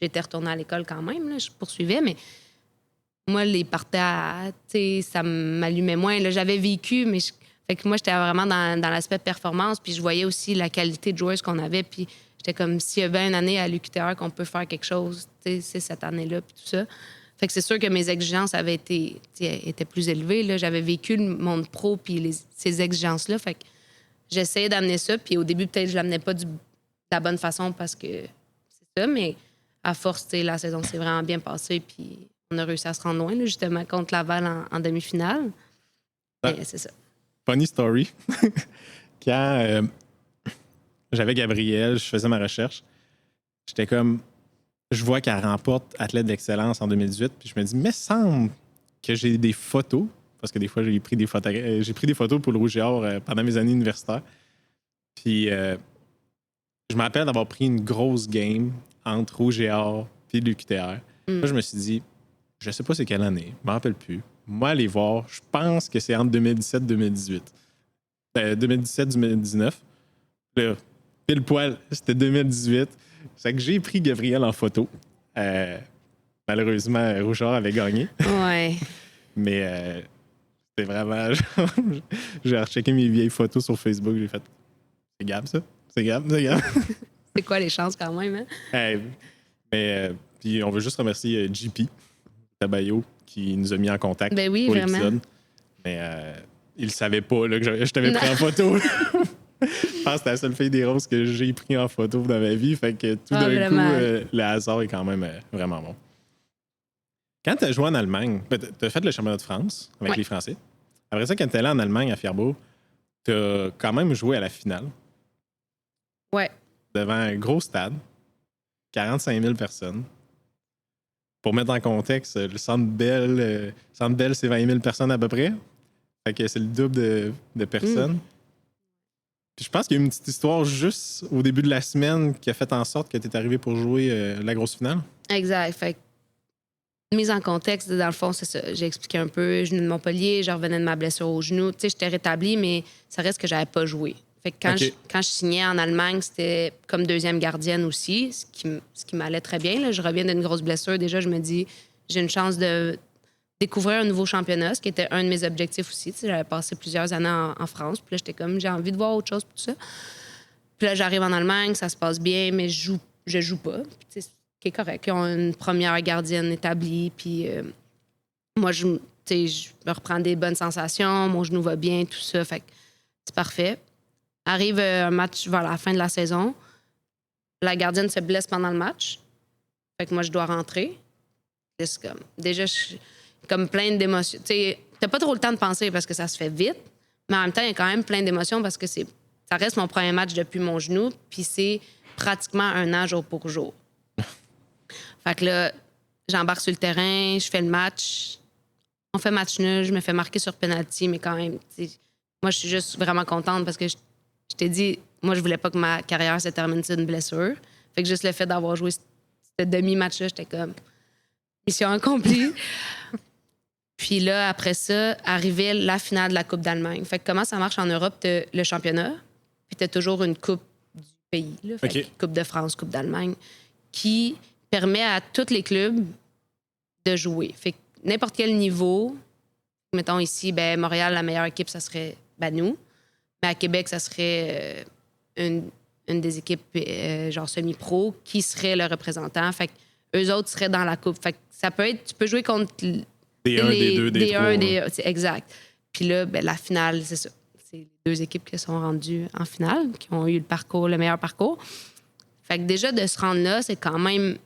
j'étais retournée à l'école quand même, là, je poursuivais, mais moi, les partages, ça m'allumait moins. Là, j'avais vécu, mais fait que moi, j'étais vraiment dans l'aspect performance, puis je voyais aussi la qualité de joueuse qu'on avait, puis j'étais comme, s'il y a bien une année à l'UQTR qu'on peut faire quelque chose, c'est cette année-là, puis tout ça. Fait que c'est sûr que mes exigences étaient plus élevées. Là. J'avais vécu le monde pro, puis ces exigences-là, fait que j'essayais d'amener ça, puis au début, peut-être, je l'amenais pas de la bonne façon parce que c'est ça, mais à force, la saison s'est vraiment bien passée, puis on a réussi à se rendre loin, là, justement, contre Laval en demi-finale. Mais c'est ça. Funny story. Quand j'avais Gabrielle, je faisais ma recherche, j'étais comme, je vois qu'elle remporte athlète d'excellence en 2018, puis je me dis, mais semble que j'ai des photos, parce que des fois, j'ai pris des photos pour le Rouge et Or pendant mes années universitaires. Puis je me rappelle d'avoir pris une grosse game entre Rouge et Or puis l'UQTR. Là, je me suis dit, je sais pas c'est quelle année, je me rappelle plus. Moi, aller voir, je pense que c'est entre 2017 et 2018. 2017-2019. Là, pile poil, c'était 2018. C'est que j'ai pris Gabriel en photo. Malheureusement, Rougeard avait gagné. Ouais. Mais c'était vraiment... j'ai rechecké mes vieilles photos sur Facebook. J'ai fait, c'est Gab, ça? C'est Gab. C'est quoi les chances quand même, hein? Mais puis on veut juste remercier JP Tabayo qui nous a mis en contact ben oui, pour vraiment. l'épisode. Mais il savait pas là, que je t'avais pris en photo. Je pense que c'était la seule fille des Roses que j'ai pris en photo dans ma vie. Fait que tout d'un coup, le hasard est quand même vraiment bon. Quand tu as joué en Allemagne, tu as fait le championnat de France avec les Français. Après ça, quand tu es allé en Allemagne à Fierbourg, tu as quand même joué à la finale. Ouais. Devant un gros stade. 45 000 personnes. Pour mettre en contexte, le Centre Bell, c'est 20 000 personnes à peu près. Fait que c'est le double de personnes. Puis je pense qu'il y a une petite histoire juste au début de la semaine qui a fait en sorte que tu es arrivé pour jouer la grosse finale. Exact. Fait que, mise en contexte, dans le fond, c'est ça. J'ai expliqué un peu. Je venais de Montpellier, je revenais de ma blessure au genou. Tu sais, j'étais rétablie, mais ça reste que j'avais pas joué. Fait que quand je signais en Allemagne, c'était comme deuxième gardienne aussi, ce qui m'allait très bien. Là. Je reviens d'une grosse blessure. Déjà, je me dis, j'ai une chance de découvrir un nouveau championnat, ce qui était un de mes objectifs aussi. Tu sais, j'avais passé plusieurs années en France. Puis là, j'étais comme, j'ai envie de voir autre chose, tout ça. Puis là, j'arrive en Allemagne, ça se passe bien, mais je joue pas. Puis, tu sais, ce qui est correct. Ils ont une première gardienne établie. Puis moi, je me reprends des bonnes sensations. Mon genou va bien, tout ça. Fait que c'est parfait. Arrive un match vers la fin de la saison. La gardienne se blesse pendant le match. Fait que moi, je dois rentrer. C'est comme, déjà, comme plein d'émotions. Tu sais, t'as pas trop le temps de penser parce que ça se fait vite, mais en même temps, il y a quand même plein d'émotions parce que ça reste mon premier match depuis mon genou, puis c'est pratiquement un an jour pour jour. Fait que là, j'embarque sur le terrain, je fais le match. On fait match nul, je me fais marquer sur penalty, mais quand même, moi, je suis juste vraiment contente parce que je t'ai dit, moi, je voulais pas que ma carrière se termine sur une blessure. Fait que juste le fait d'avoir joué ce demi-match-là, j'étais comme mission accomplie. Puis là, après ça, arrivait la finale de la Coupe d'Allemagne. Fait que comment ça marche en Europe? T'as le championnat, puis t'as toujours une coupe du pays. Là. Fait que Coupe de France, Coupe d'Allemagne, qui permet à tous les clubs de jouer. Fait que n'importe quel niveau, mettons ici, Montréal, la meilleure équipe, ça serait nous. Mais à Québec, ça serait une des équipes genre semi-pro qui serait le représentant. Fait que eux autres seraient dans la coupe. Fait que ça peut être... Tu peux jouer contre des 1, des 2, des 3. Exact. Puis là, la finale, c'est ça. C'est les deux équipes qui sont rendues en finale, qui ont eu le meilleur parcours. Fait que déjà, de se rendre là, c'est quand même...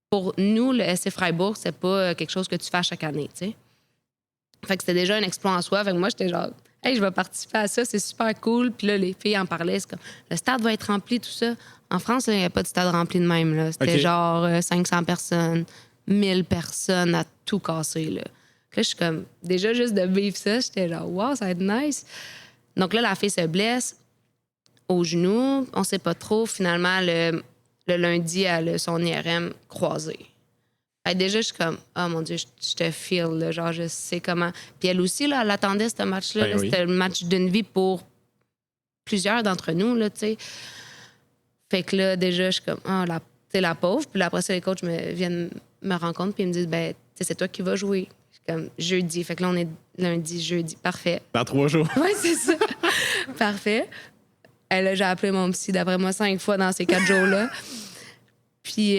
Pour nous, le SC Freiburg, c'est pas quelque chose que tu fais à chaque année, tu sais. Fait que c'était déjà un exploit en soi. Fait que moi, j'étais genre... Hey, je vais participer à ça, c'est super cool. Puis là, les filles en parlaient. C'est comme, le stade va être rempli, tout ça. En France, il n'y a pas de stade rempli de même. Là. C'était genre 500 personnes, 1000 personnes à tout casser. Là. Là, je suis comme, déjà, juste de vivre ça, j'étais genre, wow, ça va être nice. Donc là, la fille se blesse au genou. On sait pas trop. Finalement, le lundi, elle a son IRM croisé. Déjà, je suis comme, oh mon Dieu, je te feel, là, genre, je sais comment. Puis elle aussi, là, elle attendait ce match-là. Là, c'était le match d'une vie pour plusieurs d'entre nous, là, tu sais. Fait que là, déjà, je suis comme, oh, la pauvre. Puis là, après ça, les coachs viennent me rencontrer puis ils me disent, c'est toi qui vas jouer. Je suis comme, jeudi. Fait que là, on est lundi, jeudi. Parfait. Dans 3 jours. Oui, c'est ça. Parfait. Et là, j'ai appelé mon psy, d'après moi, 5 fois dans ces 4 jours-là. Puis...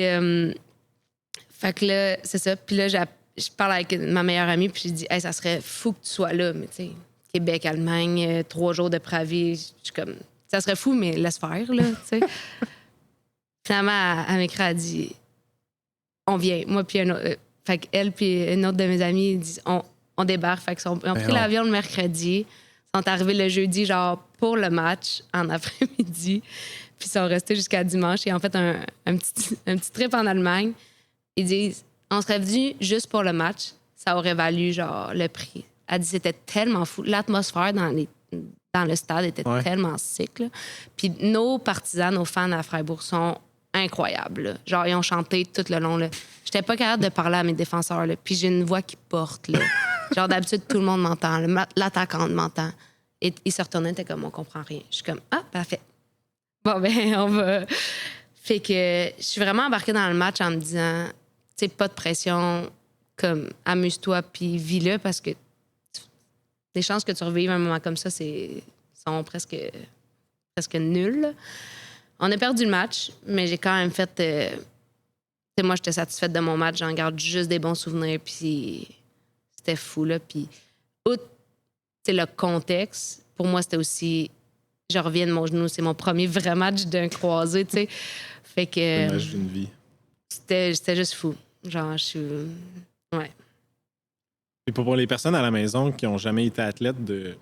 fait que là, c'est ça. Puis là, je parle avec ma meilleure amie, puis je dis, hey, ça serait fou que tu sois là. Mais tu sais, Québec, Allemagne, 3 jours de préavis. Je suis comme, ça serait fou, mais laisse faire, là, tu sais. Finalement, elle m'écrit, elle dit, on vient. Moi, puis un autre. Fait qu'elle, puis une autre de mes amies, disent, on débarque. Fait qu'ils ont pris l'avion le mercredi. Ils sont arrivés le jeudi, genre, pour le match, en après-midi. Puis ils sont restés jusqu'à dimanche. Et en fait, un petit trip en Allemagne. Ils disent, on serait venu juste pour le match, ça aurait valu genre le prix. Elle dit, c'était tellement fou. L'atmosphère dans le stade était tellement sick. Là. Puis nos partisans, nos fans à Freiburg sont incroyables. Là. Genre, ils ont chanté tout le long. Là. J'étais pas capable de parler à mes défenseurs. Là. Puis j'ai une voix qui porte. Là. Genre, d'habitude, tout le monde m'entend. L'attaquante m'entend. Et ils se retournaient, t'es comme, on comprend rien. Je suis comme, ah, parfait. Bon, on va... Fait que je suis vraiment embarquée dans le match en me disant, tu sais, pas de pression, comme amuse-toi puis vis-le parce que les chances que tu revives un moment comme ça sont presque nulles. Là. On a perdu le match, mais j'ai quand même fait... moi, j'étais satisfaite de mon match. J'en garde juste des bons souvenirs puis c'était fou, là. Puis, outre le contexte, pour moi, c'était aussi... Je reviens de mon genou, c'est mon premier vrai match d'un croisé, tu sais. Fait que... C'est le match d'une vie. C'était juste fou. Genre, je suis... Ouais. Et pour les personnes à la maison qui n'ont jamais été athlètes de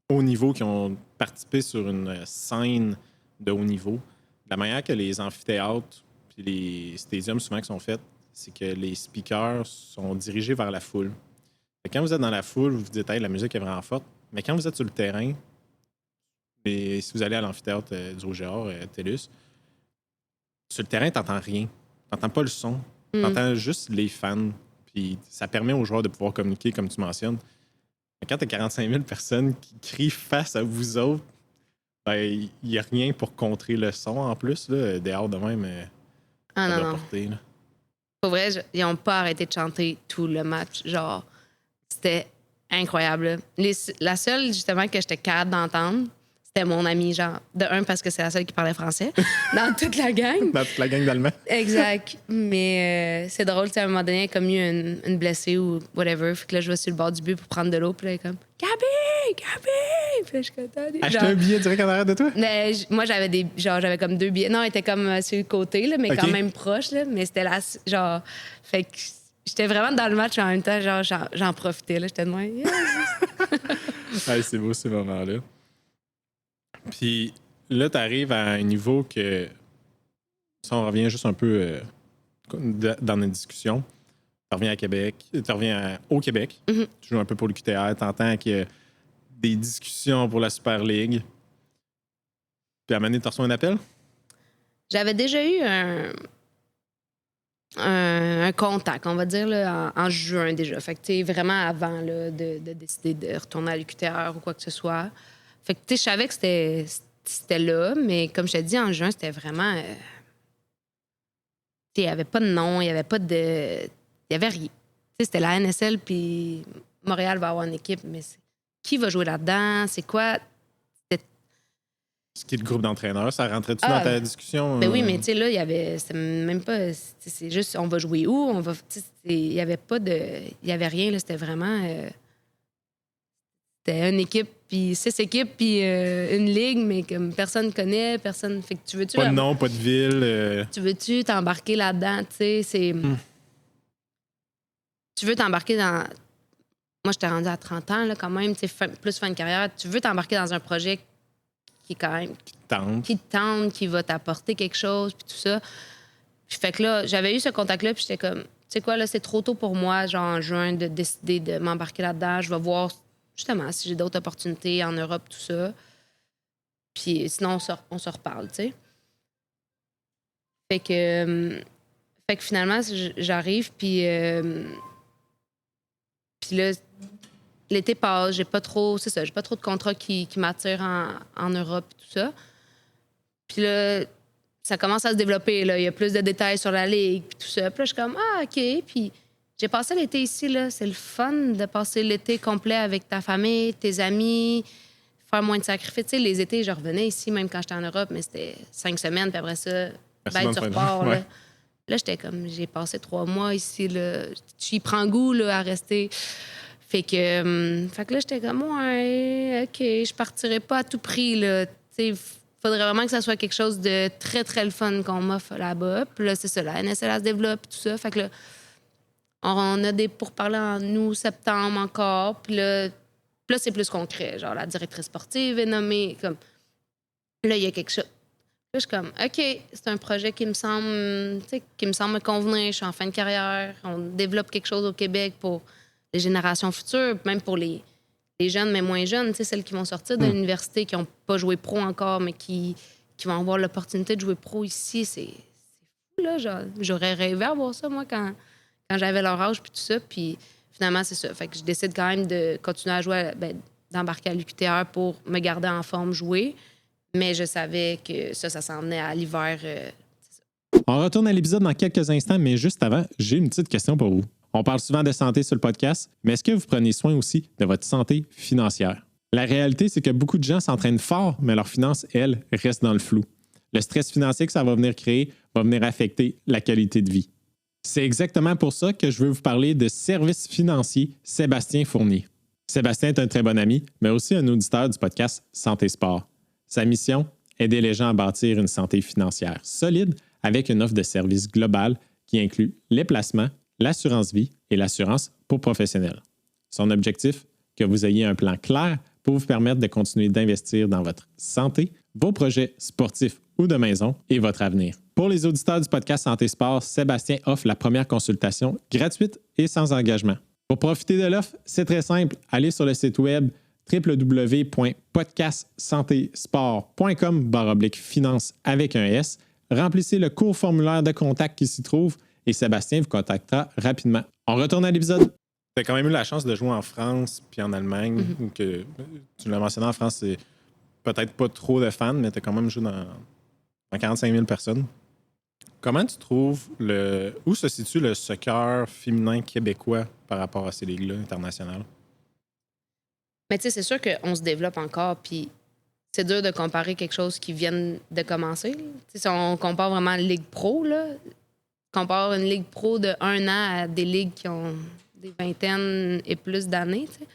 haut niveau, qui ont participé sur une scène de haut niveau, la manière que les amphithéâtres puis les stadiums souvent qui sont faits, c'est que les speakers sont dirigés vers la foule. Fait que quand vous êtes dans la foule, vous vous dites hey, la musique est vraiment forte. Mais quand vous êtes sur le terrain, et si vous allez à l'amphithéâtre du Rouge-Géant, TELUS, sur le terrain, t'entends rien. T'entends pas le son. T'entends juste les fans. Puis ça permet aux joueurs de pouvoir communiquer, comme tu mentionnes. Mais quand t'as 45 000 personnes qui crient face à vous autres, ben, il n'y a rien pour contrer le son en plus. Là, dehors de même, Ah ça non, doit non. porter. Là. Pour vrai, ils n'ont pas arrêté de chanter tout le match. Genre, c'était incroyable. La seule, justement, que j'étais capable d'entendre, c'était mon amie, genre, de un, parce que c'est la seule qui parlait français, dans toute la gang. Dans toute la gang d'Allemands. Exact. Mais c'est drôle, tu sais, à un moment donné, il y a comme eu une blessée ou whatever. Fait que là, je vais sur le bord du but pour prendre de l'eau. Puis là, elle est comme « Gabi! Gabi! » Puis là, je suis comme « Acheter un billet direct en arrière de toi? Mais moi, j'avais comme 2 billets. Non, elle était comme sur le côté, là, mais OK. quand même proche. Là, mais c'était là, genre... Fait que j'étais vraiment dans le match en même temps. Genre, j'en profitais. Là, j'étais de moi. Yes. Ouais, c'est beau, ces moments-là. Puis là, tu arrives à un niveau que... Ça, on revient juste un peu dans notre discussion. Tu reviens à Québec. Tu reviens au Québec. Mm-hmm. Tu joues un peu pour l'UQTR. Tu entends qu'il y a des discussions pour la Super League. Puis à un moment donné, tu reçois un appel? J'avais déjà eu un contact, on va dire, là, en juin déjà. Fait que, tu sais, vraiment avant là, de décider de retourner à l'UQTR ou quoi que ce soit. Fait que, tu sais, je savais que c'était là, mais comme je t'ai dit, en juin, c'était vraiment... tu sais, il n'y avait pas de nom, il n'y avait pas de... Il n'y avait rien. Tu sais, c'était la NSL, puis Montréal va avoir une équipe, mais qui va jouer là-dedans? C'est quoi? Ce qui est le groupe d'entraîneurs, ça rentrait-tu dans ta discussion? Ben oui, mais tu sais, là, il y avait... C'était même pas... C'est juste, on va jouer où? On va... Il n'y avait pas de... Il n'y avait rien, là. C'était vraiment... C'était une équipe, puis 6 équipes, puis une ligue, mais comme personne connaît, personne... Fait que tu veux-tu... Pas de nom, pas de ville. Tu veux-tu t'embarquer là-dedans? Tu sais, c'est... Tu veux t'embarquer dans... Moi, j'étais rendue à 30 ans, là, quand même, tu sais, plus fin de carrière. Tu veux t'embarquer dans un projet qui est quand même... Qui te tente, qui va t'apporter quelque chose, puis tout ça. Puis fait que là, j'avais eu ce contact-là, puis j'étais comme... Tu sais quoi, là, c'est trop tôt pour moi, genre en juin, de décider de m'embarquer là-dedans. Je vais voir... Justement, si j'ai d'autres opportunités en Europe, tout ça. Puis sinon, on se reparle, tu sais. Fait que finalement, j'arrive, puis là, l'été passe, j'ai pas trop de contrats qui m'attirent en Europe, tout ça. Puis là, ça commence à se développer, là. Il y a plus de détails sur la ligue, puis tout ça. Puis là, je suis comme, ah, OK. Puis j'ai passé l'été ici, là. C'est le fun de passer l'été complet avec ta famille, tes amis, faire moins de sacrifices. Tu sais, les étés, je revenais ici, même quand j'étais en Europe, mais c'était 5 semaines, puis après ça, bête sur port, là. Ouais. Là, j'étais comme, j'ai passé 3 mois ici, là. Tu y prends goût, là, à rester. Fait que là, j'étais comme, ouais, OK, je partirais pas à tout prix, là. Tu sais, faudrait vraiment que ça soit quelque chose de très, très le fun qu'on m'offre là-bas. Puis là, c'est ça, la NSL, elle se développe, tout ça. Fait que là, on a des pourparlers en août, septembre encore. Puis là, c'est plus concret. Genre, la directrice sportive est nommée. Comme... Là, il y a quelque chose. Là, je suis comme, OK, c'est un projet qui me semble me convenir. Je suis en fin de carrière. On développe quelque chose au Québec pour les générations futures, même pour les jeunes, mais moins jeunes, celles qui vont sortir de l'université, qui n'ont pas joué pro encore, mais qui vont avoir l'opportunité de jouer pro ici. C'est fou, là. J'aurais rêvé à voir ça, moi, quand j'avais leur âge, puis tout ça. Puis finalement, c'est ça. Fait que je décide quand même de continuer à jouer, d'embarquer à l'UQTR pour me garder en forme, jouer. Mais je savais que ça s'en venait à l'hiver. On retourne à l'épisode dans quelques instants, mais juste avant, j'ai une petite question pour vous. On parle souvent de santé sur le podcast, mais est-ce que vous prenez soin aussi de votre santé financière? La réalité, c'est que beaucoup de gens s'entraînent fort, mais leurs finances, elles, restent dans le flou. Le stress financier que ça va venir créer va venir affecter la qualité de vie. C'est exactement pour ça que je veux vous parler de service financier Sébastien Fournier. Sébastien est un très bon ami, mais aussi un auditeur du podcast Santé Sport. Sa mission, aider les gens à bâtir une santé financière solide avec une offre de services globale qui inclut les placements, l'assurance vie et l'assurance pour professionnels. Son objectif, que vous ayez un plan clair pour vous permettre de continuer d'investir dans votre santé, vos projets sportifs ou de maison et votre avenir. Pour les auditeurs du podcast Santé Sport, Sébastien offre la première consultation gratuite et sans engagement. Pour profiter de l'offre, c'est très simple. Allez sur le site web www.podcastsantesport.com/finance avec un S. Remplissez le court formulaire de contact qui s'y trouve et Sébastien vous contactera rapidement. On retourne à l'épisode. Tu as quand même eu la chance de jouer en France puis en Allemagne. Que, tu l'as mentionné, en France, c'est peut-être pas trop de fans, mais tu as quand même joué dans 45 000 personnes. Comment tu trouves où se situe le soccer féminin québécois par rapport à ces ligues-là internationales? Mais tu sais, c'est sûr qu'on se développe encore, puis c'est dur de comparer quelque chose qui vient de commencer. Tu sais, si on compare vraiment Ligue Pro, là, compare une Ligue Pro de 1 an à des ligues qui ont des vingtaines et plus d'années. Tu sais.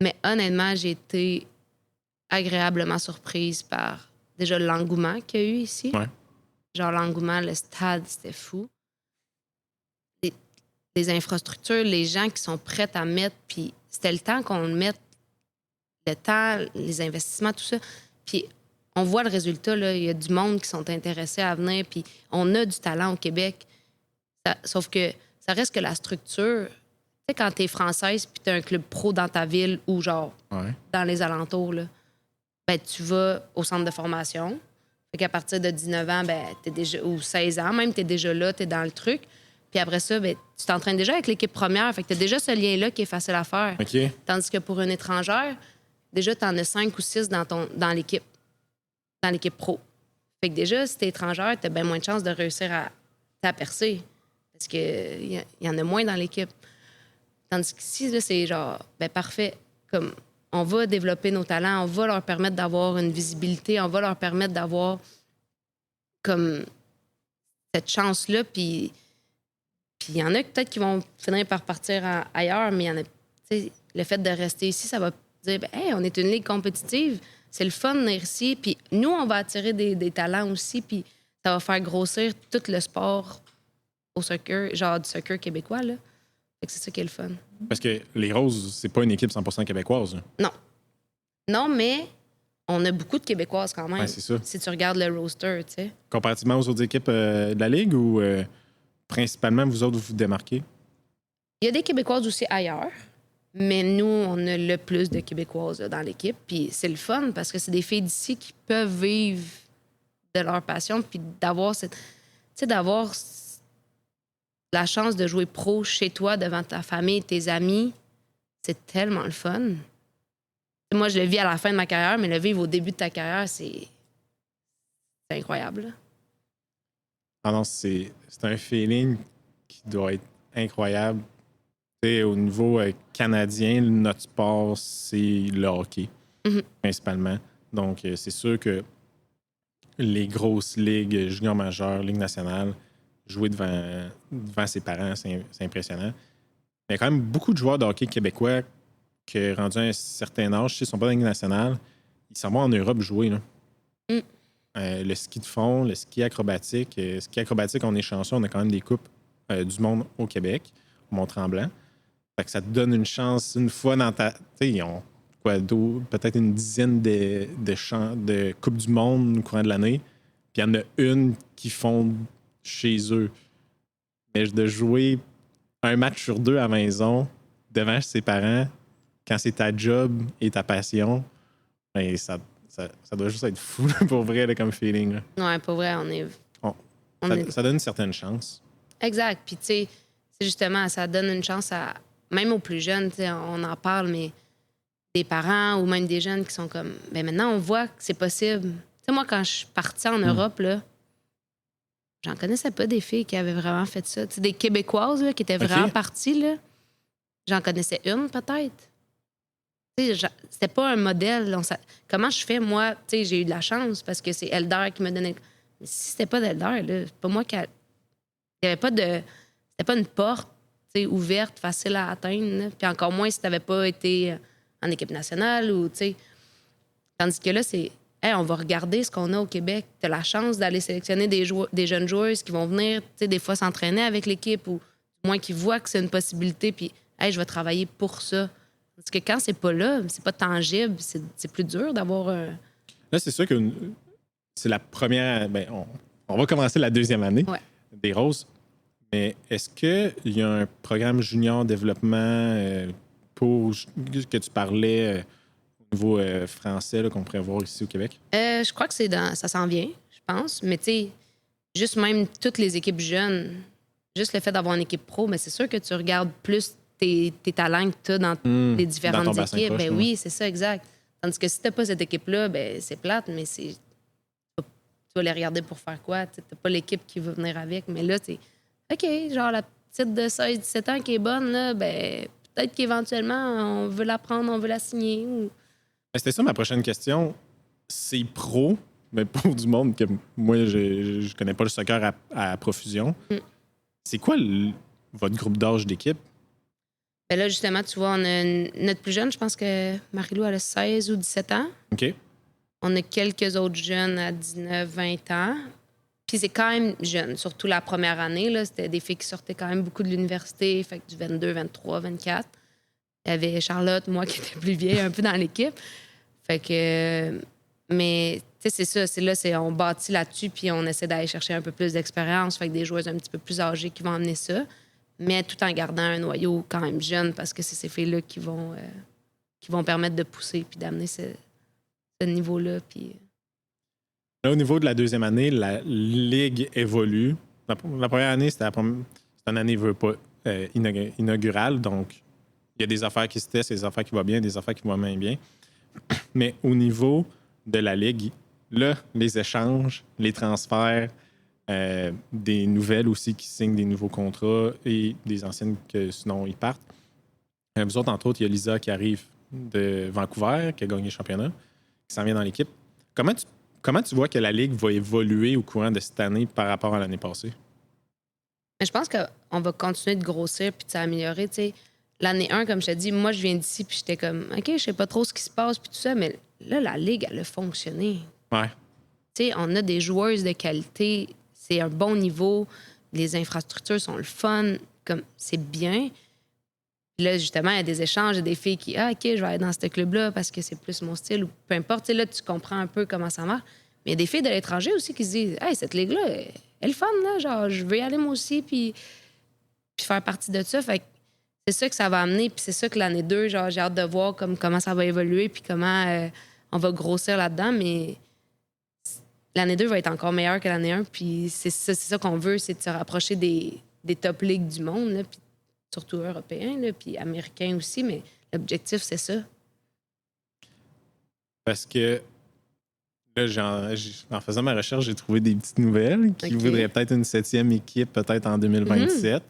Mais honnêtement, j'ai été agréablement surprise par déjà l'engouement qu'il y a eu ici. Ouais. Genre l'engouement, le stade, c'était fou. Les infrastructures, les gens qui sont prêts à mettre, puis c'était le temps qu'on le mette, le temps, les investissements, tout ça. Puis on voit le résultat, là. Il y a du monde qui sont intéressés à venir, puis on a du talent au Québec. Sauf que ça reste que la structure... Tu sais, quand t'es française puis t'as un club pro dans ta ville ou genre dans les alentours, là, ben, tu vas au centre de formation. Fait qu'à partir de 19 ans, ben, t'es déjà, ou 16 ans même, t'es déjà là, t'es dans le truc. Puis après ça, ben, tu t'entraînes déjà avec l'équipe première. Fait que t'as déjà ce lien-là qui est facile à faire. Okay. Tandis que pour une étrangère, déjà, t'en as 5 ou 6 dans l'équipe pro. Fait que déjà, si t'es étrangère, t'as bien moins de chances de réussir à percer. Parce qu'il y en a moins dans l'équipe. Tandis qu'ici, là, c'est genre, ben parfait. Comme, on va développer nos talents, on va leur permettre d'avoir une visibilité, on va leur permettre d'avoir comme cette chance-là. Puis il y en a peut-être qui vont finir par partir ailleurs, mais il y en a, tu sais, le fait de rester ici, ça va dire, ben, hey, on est une ligue compétitive, c'est le fun de venir ici, puis nous, on va attirer des talents aussi, puis ça va faire grossir tout le sport au soccer, genre du soccer québécois, là. Fait que c'est ça qui est le fun. Parce que les Roses, c'est pas une équipe 100% québécoise. Hein. Non. Non, mais on a beaucoup de Québécoises quand même. Ouais, c'est ça. Si tu regardes le roster, tu sais. Comparativement aux autres équipes de la Ligue ou principalement vous autres, vous vous démarquez? Il y a des Québécoises aussi ailleurs, mais nous, on a le plus de Québécoises là, dans l'équipe. Puis c'est le fun parce que c'est des filles d'ici qui peuvent vivre de leur passion puis d'avoir cette... Tu sais, d'avoir la chance de jouer pro chez toi, devant ta famille, tes amis, c'est tellement le fun. Moi, je le vis à la fin de ma carrière, mais le vivre au début de ta carrière, c'est incroyable. Là. Ah non, c'est un feeling qui doit être incroyable. T'sais, au niveau canadien, notre sport, c'est le hockey, principalement. Donc, c'est sûr que les grosses ligues, junior majeures, Ligue nationale, jouer devant ses parents, c'est impressionnant. Il y a quand même beaucoup de joueurs de hockey québécois qui, rendus à un certain âge, s'ils ne sont pas dans la Ligue nationale, ils s'en vont en Europe jouer. Là. Le ski de fond, le ski acrobatique. Ski acrobatique, on est chanceux, on a quand même des coupes du monde au Québec, au Mont-Tremblant. Fait que ça te donne une chance une fois dans ta... Tu sais, ils ont peut-être une dizaine de coupes du monde au courant de l'année. Puis il y en a une qui font chez eux. Mais de jouer un match sur 2 à la maison, devant ses parents, quand c'est ta job et ta passion, ben ça doit juste être fou, là, pour vrai, là, comme feeling. Là. Ouais, pour vrai, Ça donne une certaine chance. Exact. Puis, tu sais, c'est justement, ça donne une chance à... Même aux plus jeunes, tu sais, on en parle, mais des parents ou même des jeunes qui sont comme... Ben maintenant, on voit que c'est possible. Tu sais, moi, quand je suis partie en Europe, là, j'en connaissais pas des filles qui avaient vraiment fait ça. Tu sais, des Québécoises, là, qui étaient vraiment parties, là. J'en connaissais une, peut-être. Tu sais, c'était pas un modèle. Comment je fais, moi? Tu sais, j'ai eu de la chance parce que c'est Elder qui me donnait... Mais si c'était pas d'Elder, là, c'est pas moi qui... Il y avait pas de... C'était pas une porte, tu sais, ouverte, facile à atteindre. Là. Puis encore moins si t'avais pas été en équipe nationale ou, tu sais... Tandis que là, c'est... Hey, on va regarder ce qu'on a au Québec. Tu as la chance d'aller sélectionner des jeunes joueuses qui vont venir, tu sais, des fois s'entraîner avec l'équipe ou du moins qui voient que c'est une possibilité, puis hey, je vais travailler pour ça. Parce que quand c'est pas là, c'est pas tangible, c'est plus dur d'avoir un... Là, c'est sûr que c'est la première... Ben, On va commencer la deuxième année Ouais. des Roses. Mais est-ce qu'il y a un programme junior développement pour que tu parlais au niveau français là, qu'on pourrait voir ici au Québec? Je crois que ça s'en vient, je pense. Mais tu sais, juste même toutes les équipes jeunes, juste le fait d'avoir une équipe pro, mais c'est sûr que tu regardes plus tes talents que tu as dans les Dans différentes ton bassin équipes. proche, Ben ouais. oui, c'est ça, exact. Tandis que si t'as pas cette équipe-là, ben c'est plate, mais tu vas les regarder pour faire quoi? T'as pas l'équipe qui va venir avec. Mais là, c'est OK, genre la petite de 16-17 ans qui est bonne, là, ben peut-être qu'éventuellement, on veut la prendre, on veut la signer. Ou... C'était ça ma prochaine question. C'est pro, mais pour du monde que moi, je connais pas le soccer à profusion. C'est quoi votre groupe d'âge d'équipe? Ben là, justement, tu vois, on a notre plus jeune, je pense que Marie-Lou, elle a 16 ou 17 ans. OK. On a quelques autres jeunes à 19, 20 ans. Puis c'est quand même jeune, surtout la première année. Là, c'était des filles qui sortaient quand même beaucoup de l'université, fait que du 22, 23, 24. Il y avait Charlotte, moi, qui était plus vieille un peu dans l'équipe. Fait que... Mais, tu sais, c'est ça. On bâtit là-dessus, puis on essaie d'aller chercher un peu plus d'expérience. Fait que des joueuses un petit peu plus âgées qui vont amener ça, mais tout en gardant un noyau quand même jeune, parce que c'est ces filles-là qui vont permettre de pousser puis d'amener ce niveau-là. Puis... Là, au niveau de la deuxième année, la ligue évolue. La première année, c'était une année inaugurale, donc il y a des affaires qui se testent, des affaires qui vont bien, des affaires qui vont moins bien. Mais au niveau de la ligue, là, les échanges, les transferts, des nouvelles aussi qui signent des nouveaux contrats et des anciennes que sinon ils partent. Vous autres, entre autres, il y a Lisa qui arrive de Vancouver, qui a gagné le championnat, qui s'en vient dans l'équipe. Comment tu vois que la Ligue va évoluer au courant de cette année par rapport à l'année passée? Mais je pense qu'on va continuer de grossir puis de s'améliorer. Tu sais, l'année 1, comme je te dis, moi, je viens d'ici puis j'étais comme, OK, je sais pas trop ce qui se passe puis tout ça, mais là, la Ligue, elle a fonctionné. Ouais. Tu sais, on a des joueuses de qualité, c'est un bon niveau, les infrastructures sont le fun, comme c'est bien. Puis là, justement, il y a des échanges, il y a des filles qui, OK, je vais aller dans ce club-là parce que c'est plus mon style ou peu importe. Tu sais, là, tu comprends un peu comment ça marche. Mais il y a des filles de l'étranger aussi qui se disent, hey, cette ligue-là, elle est le fun, là. Genre, je veux y aller moi aussi, puis faire partie de ça. Fait que c'est ça que ça va amener, puis c'est ça que l'année 2, genre, j'ai hâte de voir comment ça va évoluer, puis comment on va grossir là-dedans. Mais l'année 2 va être encore meilleure que l'année 1, puis c'est ça qu'on veut, c'est de se rapprocher des top ligues du monde, là, puis surtout européens, là, puis américains aussi, mais l'objectif, c'est ça. Parce que là, en faisant ma recherche, j'ai trouvé des petites nouvelles qui voudraient peut-être une 7e équipe, peut-être en 2027.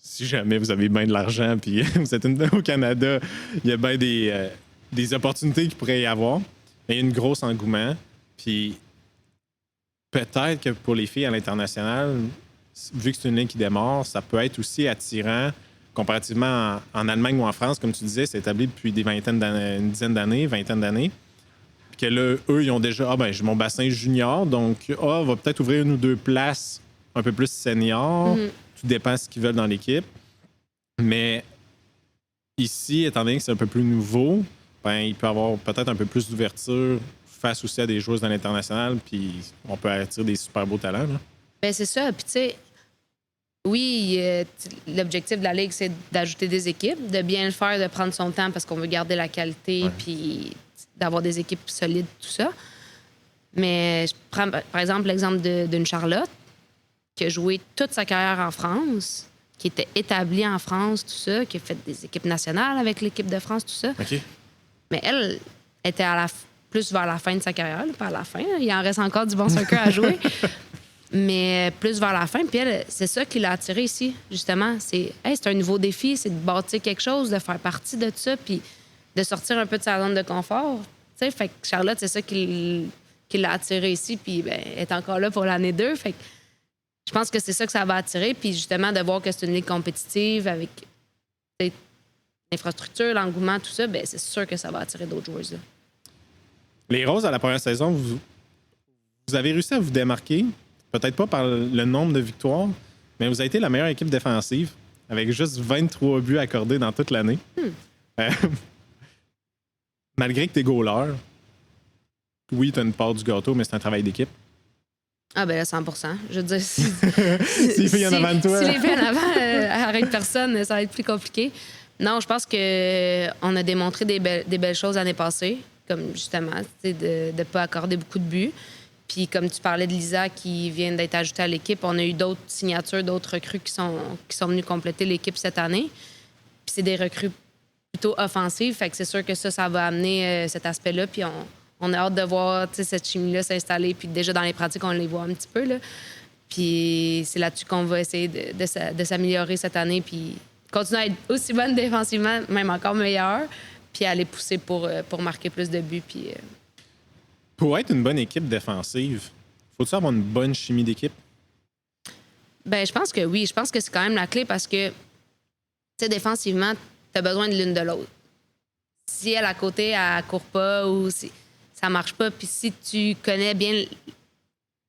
Si jamais vous avez bien de l'argent puis vous êtes au Canada, il y a bien des opportunités qu'il pourrait y avoir. Mais il y a une grosse engouement. Puis peut-être que pour les filles à l'international, vu que c'est une ligne qui démarre, ça peut être aussi attirant comparativement en Allemagne ou en France, comme tu disais, c'est établi depuis une dizaine d'années, vingtaine d'années. Puis que là, eux, ils ont déjà, j'ai mon bassin junior, donc on va peut-être ouvrir une ou deux places un peu plus senior. Tout dépend de ce qu'ils veulent dans l'équipe. Mais ici, étant donné que c'est un peu plus nouveau, il peut y avoir peut-être un peu plus d'ouverture face aussi à des joueuses dans l'international, puis on peut attirer des super beaux talents. Là. Ben c'est ça. Puis tu sais, oui, l'objectif de la Ligue, c'est d'ajouter des équipes, de bien le faire, de prendre son temps parce qu'on veut garder la qualité, puis d'avoir des équipes solides, tout ça. Mais je prends, par exemple, l'exemple d'une Charlotte qui a joué toute sa carrière en France, qui était établie en France, tout ça, qui a fait des équipes nationales avec l'équipe de France, tout ça. OK. Mais elle était plus vers la fin de sa carrière, pas à la fin. Il en reste encore du bon soccer à jouer. Mais plus vers la fin. Puis elle, c'est ça qui l'a attirée ici, justement. C'est un nouveau défi, c'est de bâtir quelque chose, de faire partie de ça, puis de sortir un peu de sa zone de confort. Tu sais, fait que Charlotte, c'est ça qui l'a attirée ici, puis elle est encore là pour l'année 2. Fait que je pense que c'est ça que ça va attirer. Puis justement, de voir que c'est une ligue compétitive avec l'infrastructure, l'engouement, tout ça, c'est sûr que ça va attirer d'autres joueurs. Là. Les Roses, à la première saison, vous avez réussi à vous démarquer, peut-être pas par le nombre de victoires, mais vous avez été la meilleure équipe défensive avec juste 23 buts accordés dans toute l'année. Malgré que t'es goaler, oui, t'as une part du gâteau, mais c'est un travail d'équipe. Ah ben là, 100%. Je veux dire, Si les filles en avant de toi. Si les filles en avant arrêtent personne, ça va être plus compliqué. Non, je pense qu'on a démontré des belles choses l'année passée, comme justement, de ne pas accorder beaucoup de buts. Puis comme tu parlais de Lisa qui vient d'être ajoutée à l'équipe, on a eu d'autres signatures, d'autres recrues qui sont venus compléter l'équipe cette année. Puis c'est des recrues plutôt offensives, fait que c'est sûr que ça va amener cet aspect-là. Puis on a hâte de voir cette chimie-là s'installer. Puis déjà dans les pratiques, on les voit un petit peu. Là. Puis c'est là-dessus qu'on va essayer de s'améliorer cette année. Puis continuer à être aussi bonne défensivement, même encore meilleure. Puis aller pousser pour marquer plus de buts. Puis, Pour être une bonne équipe défensive, faut-il avoir une bonne chimie d'équipe? Ben, je pense que oui. Je pense que c'est quand même la clé parce que, tu sais, défensivement, tu as besoin de l'une de l'autre. Si elle, à côté, elle court pas ou si ça marche pas, puis si tu connais bien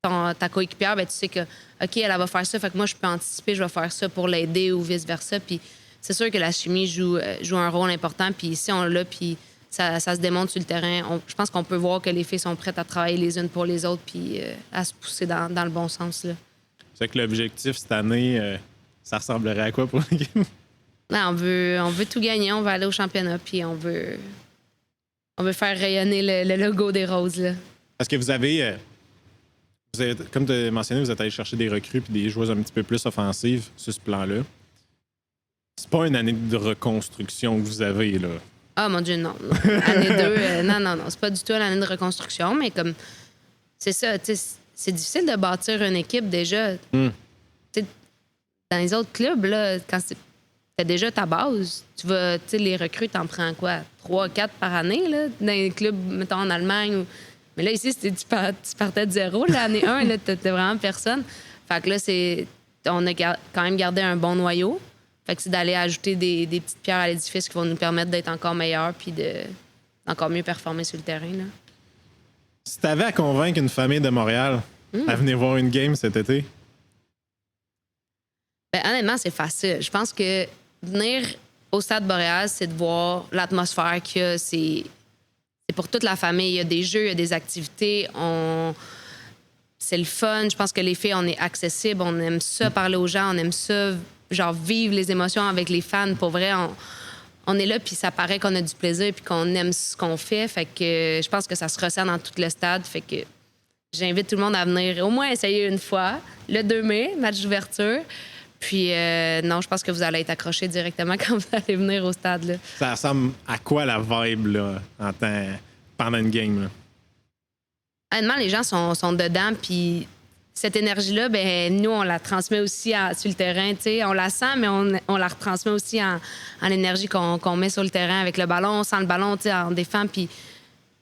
ta coéquipière, ben, tu sais que, OK, elle va faire ça, fait que moi, je peux anticiper, je vais faire ça pour l'aider ou vice-versa. Puis c'est sûr que la chimie joue un rôle important. Puis si on l'a, puis ça se démontre sur le terrain, je pense qu'on peut voir que les filles sont prêtes à travailler les unes pour les autres puis à se pousser dans le bon sens. Là. C'est que l'objectif cette année, ça ressemblerait à quoi pour l'équipe? Non, on veut tout gagner, on veut aller au championnat, puis on veut faire rayonner le logo des Roses. Là. Parce que vous avez, comme tu as mentionné, vous êtes allé chercher des recrues puis des joueuses un petit peu plus offensives sur ce plan-là. C'est pas une année de reconstruction que vous avez, là. Ah, mon Dieu, non. Année 2, non. C'est pas du tout l'année de reconstruction, mais comme, c'est ça, tu sais, c'est difficile de bâtir une équipe déjà. Tu sais, dans les autres clubs, là, quand t'as déjà ta base, tu sais, les recrues, t'en prends quoi? 3, 4 par année, là, dans les clubs, mettons, en Allemagne. Mais là, ici, tu partais de zéro, l'année 1, là, t'étais vraiment personne. Fait que là, on a quand même gardé un bon noyau. Fait que c'est d'aller ajouter des petites pierres à l'édifice qui vont nous permettre d'être encore meilleurs puis encore mieux performer sur le terrain. Là. Si t'avais à convaincre une famille de Montréal à venir voir une game cet été? Ben, honnêtement, c'est facile. Je pense que venir au Stade Boréal, c'est de voir l'atmosphère qu'il y a. C'est pour toute la famille. Il y a des jeux, il y a des activités. C'est le fun. Je pense que les filles, on est accessible. On aime ça parler aux gens. On aime ça genre vivre les émotions avec les fans. Pour vrai, on est là, puis ça paraît qu'on a du plaisir puis qu'on aime ce qu'on fait. Fait que je pense que ça se ressent dans tout le stade. Fait que j'invite tout le monde à venir au moins essayer une fois. Le 2 mai, match d'ouverture. Puis non, je pense que vous allez être accrochés directement quand vous allez venir au stade. Là. Ça ressemble à quoi la vibe là, pendant une game? Là? Honnêtement, les gens sont dedans, puis cette énergie-là, ben nous, on la transmet aussi sur le terrain. T'sais. On la sent, mais on la retransmet aussi en énergie qu'on met sur le terrain avec le ballon. On sent le ballon, on défend. Puis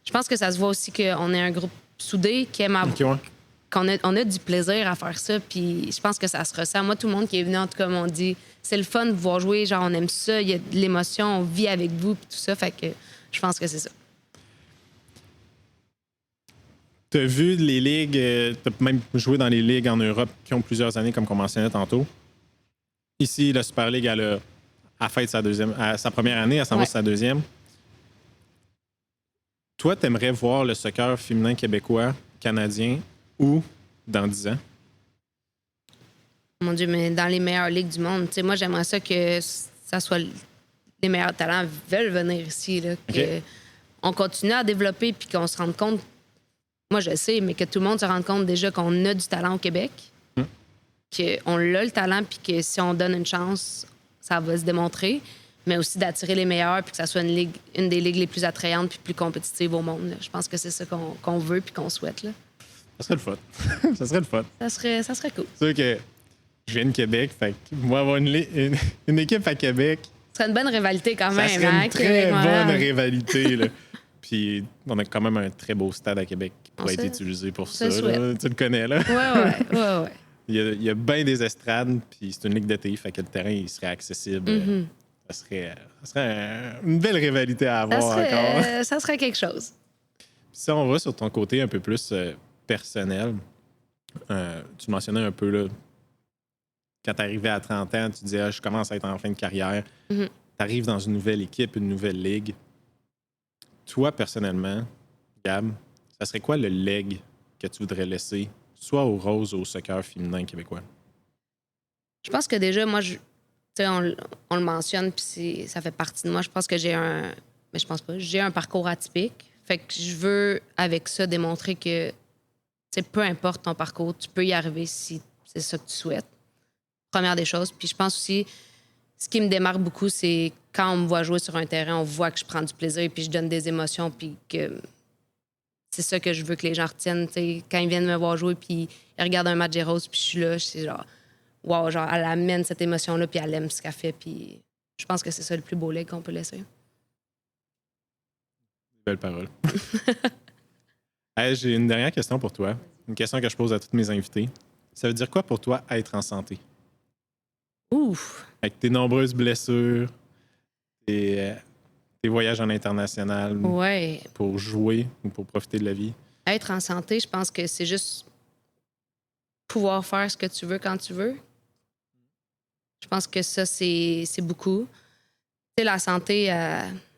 je pense que ça se voit aussi qu'on est un groupe soudé qui aime avoir... qu'on a du plaisir à faire ça. Puis je pense que ça se ressent. Moi, tout le monde qui est venu, en tout cas, m'ont dit c'est le fun de vous voir jouer. Genre, on aime ça. Il y a de l'émotion. On vit avec vous. Puis tout ça. Fait que je pense que c'est ça. Tu as vu les ligues, tu as même joué dans les ligues en Europe qui ont plusieurs années, comme on mentionnait tantôt. Ici, la Super League, elle a fait sa première année, elle s'en va sur sa deuxième. Toi, tu aimerais voir le soccer féminin québécois, canadien, où dans 10 ans? Mon Dieu, mais dans les meilleures ligues du monde. T'sais, moi, j'aimerais ça que ça soit les meilleurs talents veulent venir ici. Là, on continue à développer puis qu'on se rende compte, moi je sais, mais que tout le monde se rende compte déjà qu'on a du talent au Québec, qu'on a le talent puis que si on donne une chance, ça va se démontrer, mais aussi d'attirer les meilleurs puis que ça soit une des ligues les plus attrayantes puis plus compétitives au monde. Là. Je pense que c'est ça qu'on veut puis qu'on souhaite. Là. Ça serait le fun. Ça serait le fun. Ça serait cool. C'est sûr que je viens de Québec, fait que moi, avoir une équipe à Québec... Ce serait une bonne rivalité quand même. Ça serait une très bonne rivalité. Là. Puis on a quand même un très beau stade à Québec qui pourrait être utilisé pour ça. Là. Tu le connais, là? Ouais. Il y a bien des estrades, puis c'est une ligue d'été, fait que le terrain il serait accessible. Ça serait une belle rivalité à avoir encore. Ça serait quelque chose. Puis si on va sur ton côté un peu plus personnel, tu mentionnais un peu, là, quand tu arrivais à 30 ans, tu disais je commence à être en fin de carrière. Tu arrives dans une nouvelle équipe, une nouvelle ligue. Toi, personnellement, Gab, ça serait quoi le leg que tu voudrais laisser soit au rose ou au soccer féminin québécois? Je pense que déjà, moi, tu sais, on le mentionne, puis ça fait partie de moi. Je pense que mais je pense pas. J'ai un parcours atypique. Fait que je veux, avec ça, démontrer que, tu sais, peu importe ton parcours, tu peux y arriver si c'est ça que tu souhaites. Première des choses. Puis je pense aussi, ce qui me démarque beaucoup, c'est quand on me voit jouer sur un terrain, on voit que je prends du plaisir, puis je donne des émotions, puis que c'est ça que je veux que les gens retiennent. T'sais, quand ils viennent me voir jouer, puis ils regardent un match des Roses, puis je suis là, c'est genre, wow, genre, elle amène cette émotion-là, puis elle aime ce qu'elle fait, puis je pense que c'est ça le plus beau leg qu'on peut laisser. Belle parole. Hey, j'ai une dernière question pour toi. Une question que je pose à tous mes invités. Ça veut dire quoi pour toi être en santé? Ouf! Avec tes nombreuses blessures, tes voyages en international Ouais. pour jouer ou pour profiter de la vie. Être en santé, je pense que c'est juste pouvoir faire ce que tu veux quand tu veux. Je pense que ça, c'est beaucoup. Tu sais, la santé,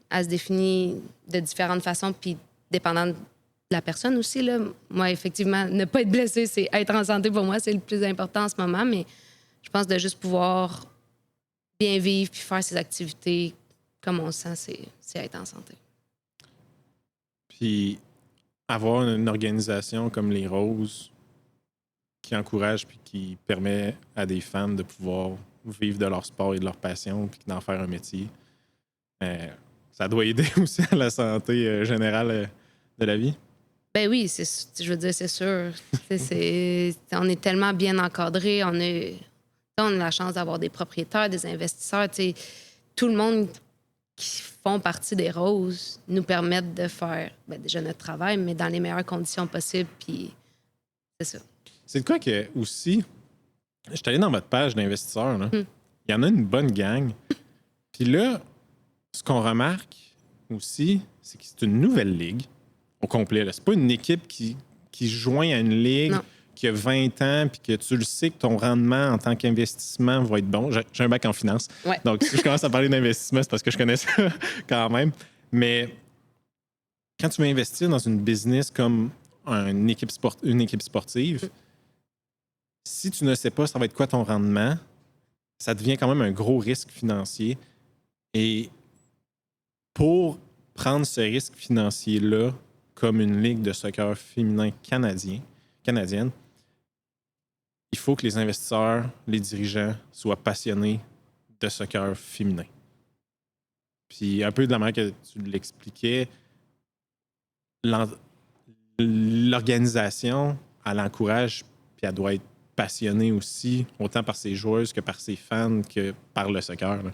elle se définit de différentes façons, puis dépendant de la personne aussi. Là. Moi, effectivement, ne pas être blessé, c'est être en santé pour moi, c'est le plus important en ce moment, mais je pense de juste pouvoir bien vivre puis faire ses activités comme on le sent, c'est être en santé. Puis avoir une organisation comme les Roses qui encourage puis qui permet à des femmes de pouvoir vivre de leur sport et de leur passion puis d'en faire un métier, ça doit aider aussi à la santé générale de la vie. Ben oui, je veux dire, c'est sûr. On est tellement bien encadré, on a la chance d'avoir des propriétaires, des investisseurs. Tout le monde qui font partie des Roses nous permettent de faire déjà notre travail, mais dans les meilleures conditions possibles. Puis c'est ça. C'est de quoi que aussi, je suis allé dans votre page d'investisseurs, là. Il y en a une bonne gang. Puis là, ce qu'on remarque aussi, c'est que c'est une nouvelle ligue au complet. Là. C'est pas une équipe qui se joint à une ligue qui a 20 ans puis que tu le sais que ton rendement en tant qu'investissement va être bon. J'ai un bac en finance. Ouais. Donc, si je commence à parler d'investissement, c'est parce que je connais ça quand même. Mais quand tu vas investir dans une business comme une équipe sportive, si tu ne sais pas ça va être quoi ton rendement, ça devient quand même un gros risque financier. Et pour prendre ce risque financier-là comme une ligue de soccer féminin canadienne, il faut que les investisseurs, les dirigeants soient passionnés de soccer féminin. Puis un peu de la manière que tu l'expliquais, l'organisation, elle encourage, puis elle doit être passionnée aussi, autant par ses joueuses que par ses fans, que par le soccer. Là.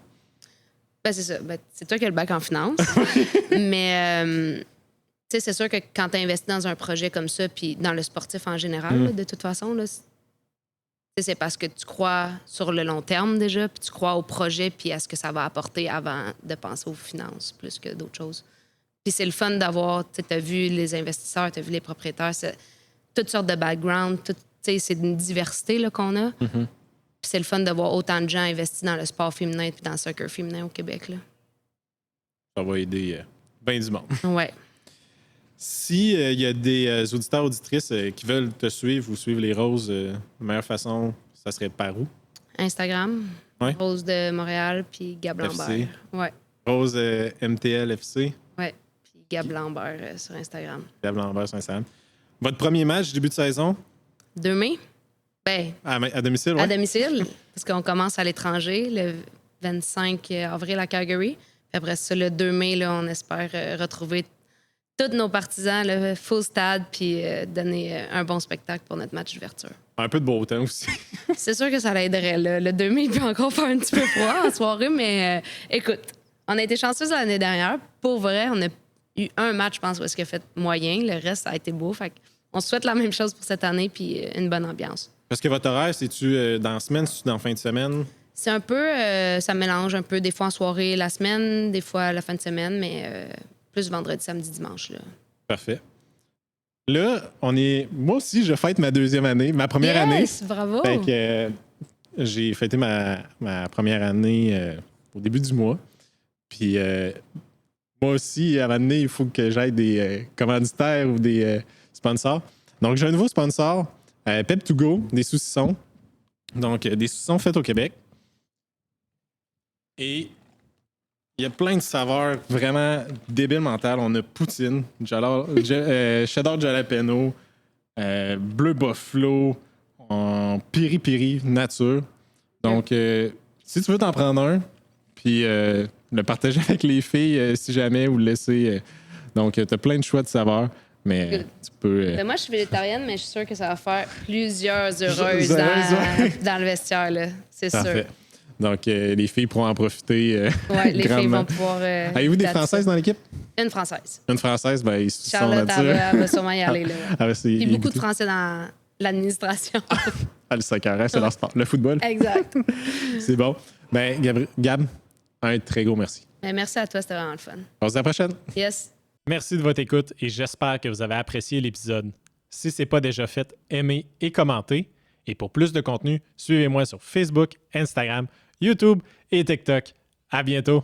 Ben, c'est ça. Ben, c'est toi qui as le bac en finance. Mais, tu sais, c'est sûr que quand tu investis dans un projet comme ça, puis dans le sportif en général, là, de toute façon, là, c'est parce que tu crois sur le long terme déjà, puis tu crois au projet, puis à ce que ça va apporter avant de penser aux finances plus que d'autres choses. Puis c'est le fun d'avoir, tu as vu les investisseurs, tu as vu les propriétaires, c'est toutes sortes de backgrounds, c'est une diversité là, qu'on a. Puis c'est le fun de voir autant de gens investis dans le sport féminin et dans le soccer féminin au Québec. Là. Ça va aider bien du monde. Ouais. Si y a des auditeurs, auditrices qui veulent te suivre ou suivre les Roses, la meilleure façon, ça serait par où? Instagram, ouais. Rose de Montréal, puis Gab Lambert. Ouais. Rose MTL FC. Ouais. Puis Gab Lambert sur Instagram. Gab Lambert sur Instagram. Votre premier match, début de saison? 2 mai. Ben, à domicile, oui? À domicile, parce qu'on commence à l'étranger le 25 avril à Calgary. Puis après ça, le 2 mai, là, on espère retrouver tous nos partisans, le full stade, puis donner un bon spectacle pour notre match d'ouverture. Un peu de beau temps aussi. C'est sûr que ça l'aiderait. Là. Le 2 mai, il peut encore faire un petit peu froid en soirée, mais écoute, on a été chanceux l'année dernière. Pour vrai, on a eu un match, je pense, où est-ce qu'il a fait moyen. Le reste, ça a été beau. Fait on souhaite la même chose pour cette année, puis une bonne ambiance. Parce que votre horaire, c'est-tu dans la semaine, c'est-tu dans la fin de semaine? C'est un peu, ça mélange un peu, des fois en soirée la semaine, des fois la fin de semaine, mais plus vendredi, samedi, dimanche. Là. Parfait. Là, moi aussi, je fête ma deuxième année, ma première année. Bravo! Fait que j'ai fêté ma première année au début du mois. Puis moi aussi, à un moment donné, il faut que j'aille des commanditaires ou des sponsors. Donc, j'ai un nouveau sponsor. Pep2Go, des saucissons. Donc, des saucissons faits au Québec. Et il y a plein de saveurs vraiment débiles mentales. On a poutine, cheddar jalapeno, bleu buffalo, en piri-piri nature. Donc, si tu veux t'en prendre un, puis le partager avec les filles si jamais, ou le laisser. Donc, tu as plein de choix de saveurs. Mais tu peux. Moi, je suis végétarienne, mais je suis sûre que ça va faire plusieurs heureuses dans le vestiaire, là. C'est Parfait. sûr. Donc, les filles pourront en profiter. Oui, les filles grandement. vont pouvoir. Avez-vous des Françaises dans l'équipe? Une Française. Une Française, ben, ils sont Charlotte, là-dessus. elle va sûrement y aller. Là. Puis beaucoup de Français dans l'administration. Le soccer, c'est leur sport. Le football. Exact. C'est bon. Ben, Gab, un très gros merci. Mais merci à toi, c'était vraiment le fun. On se dit à la prochaine. Yes. Merci de votre écoute et j'espère que vous avez apprécié l'épisode. Si ce n'est pas déjà fait, aimez et commentez. Et pour plus de contenu, suivez-moi sur Facebook, Instagram, YouTube et TikTok. À bientôt!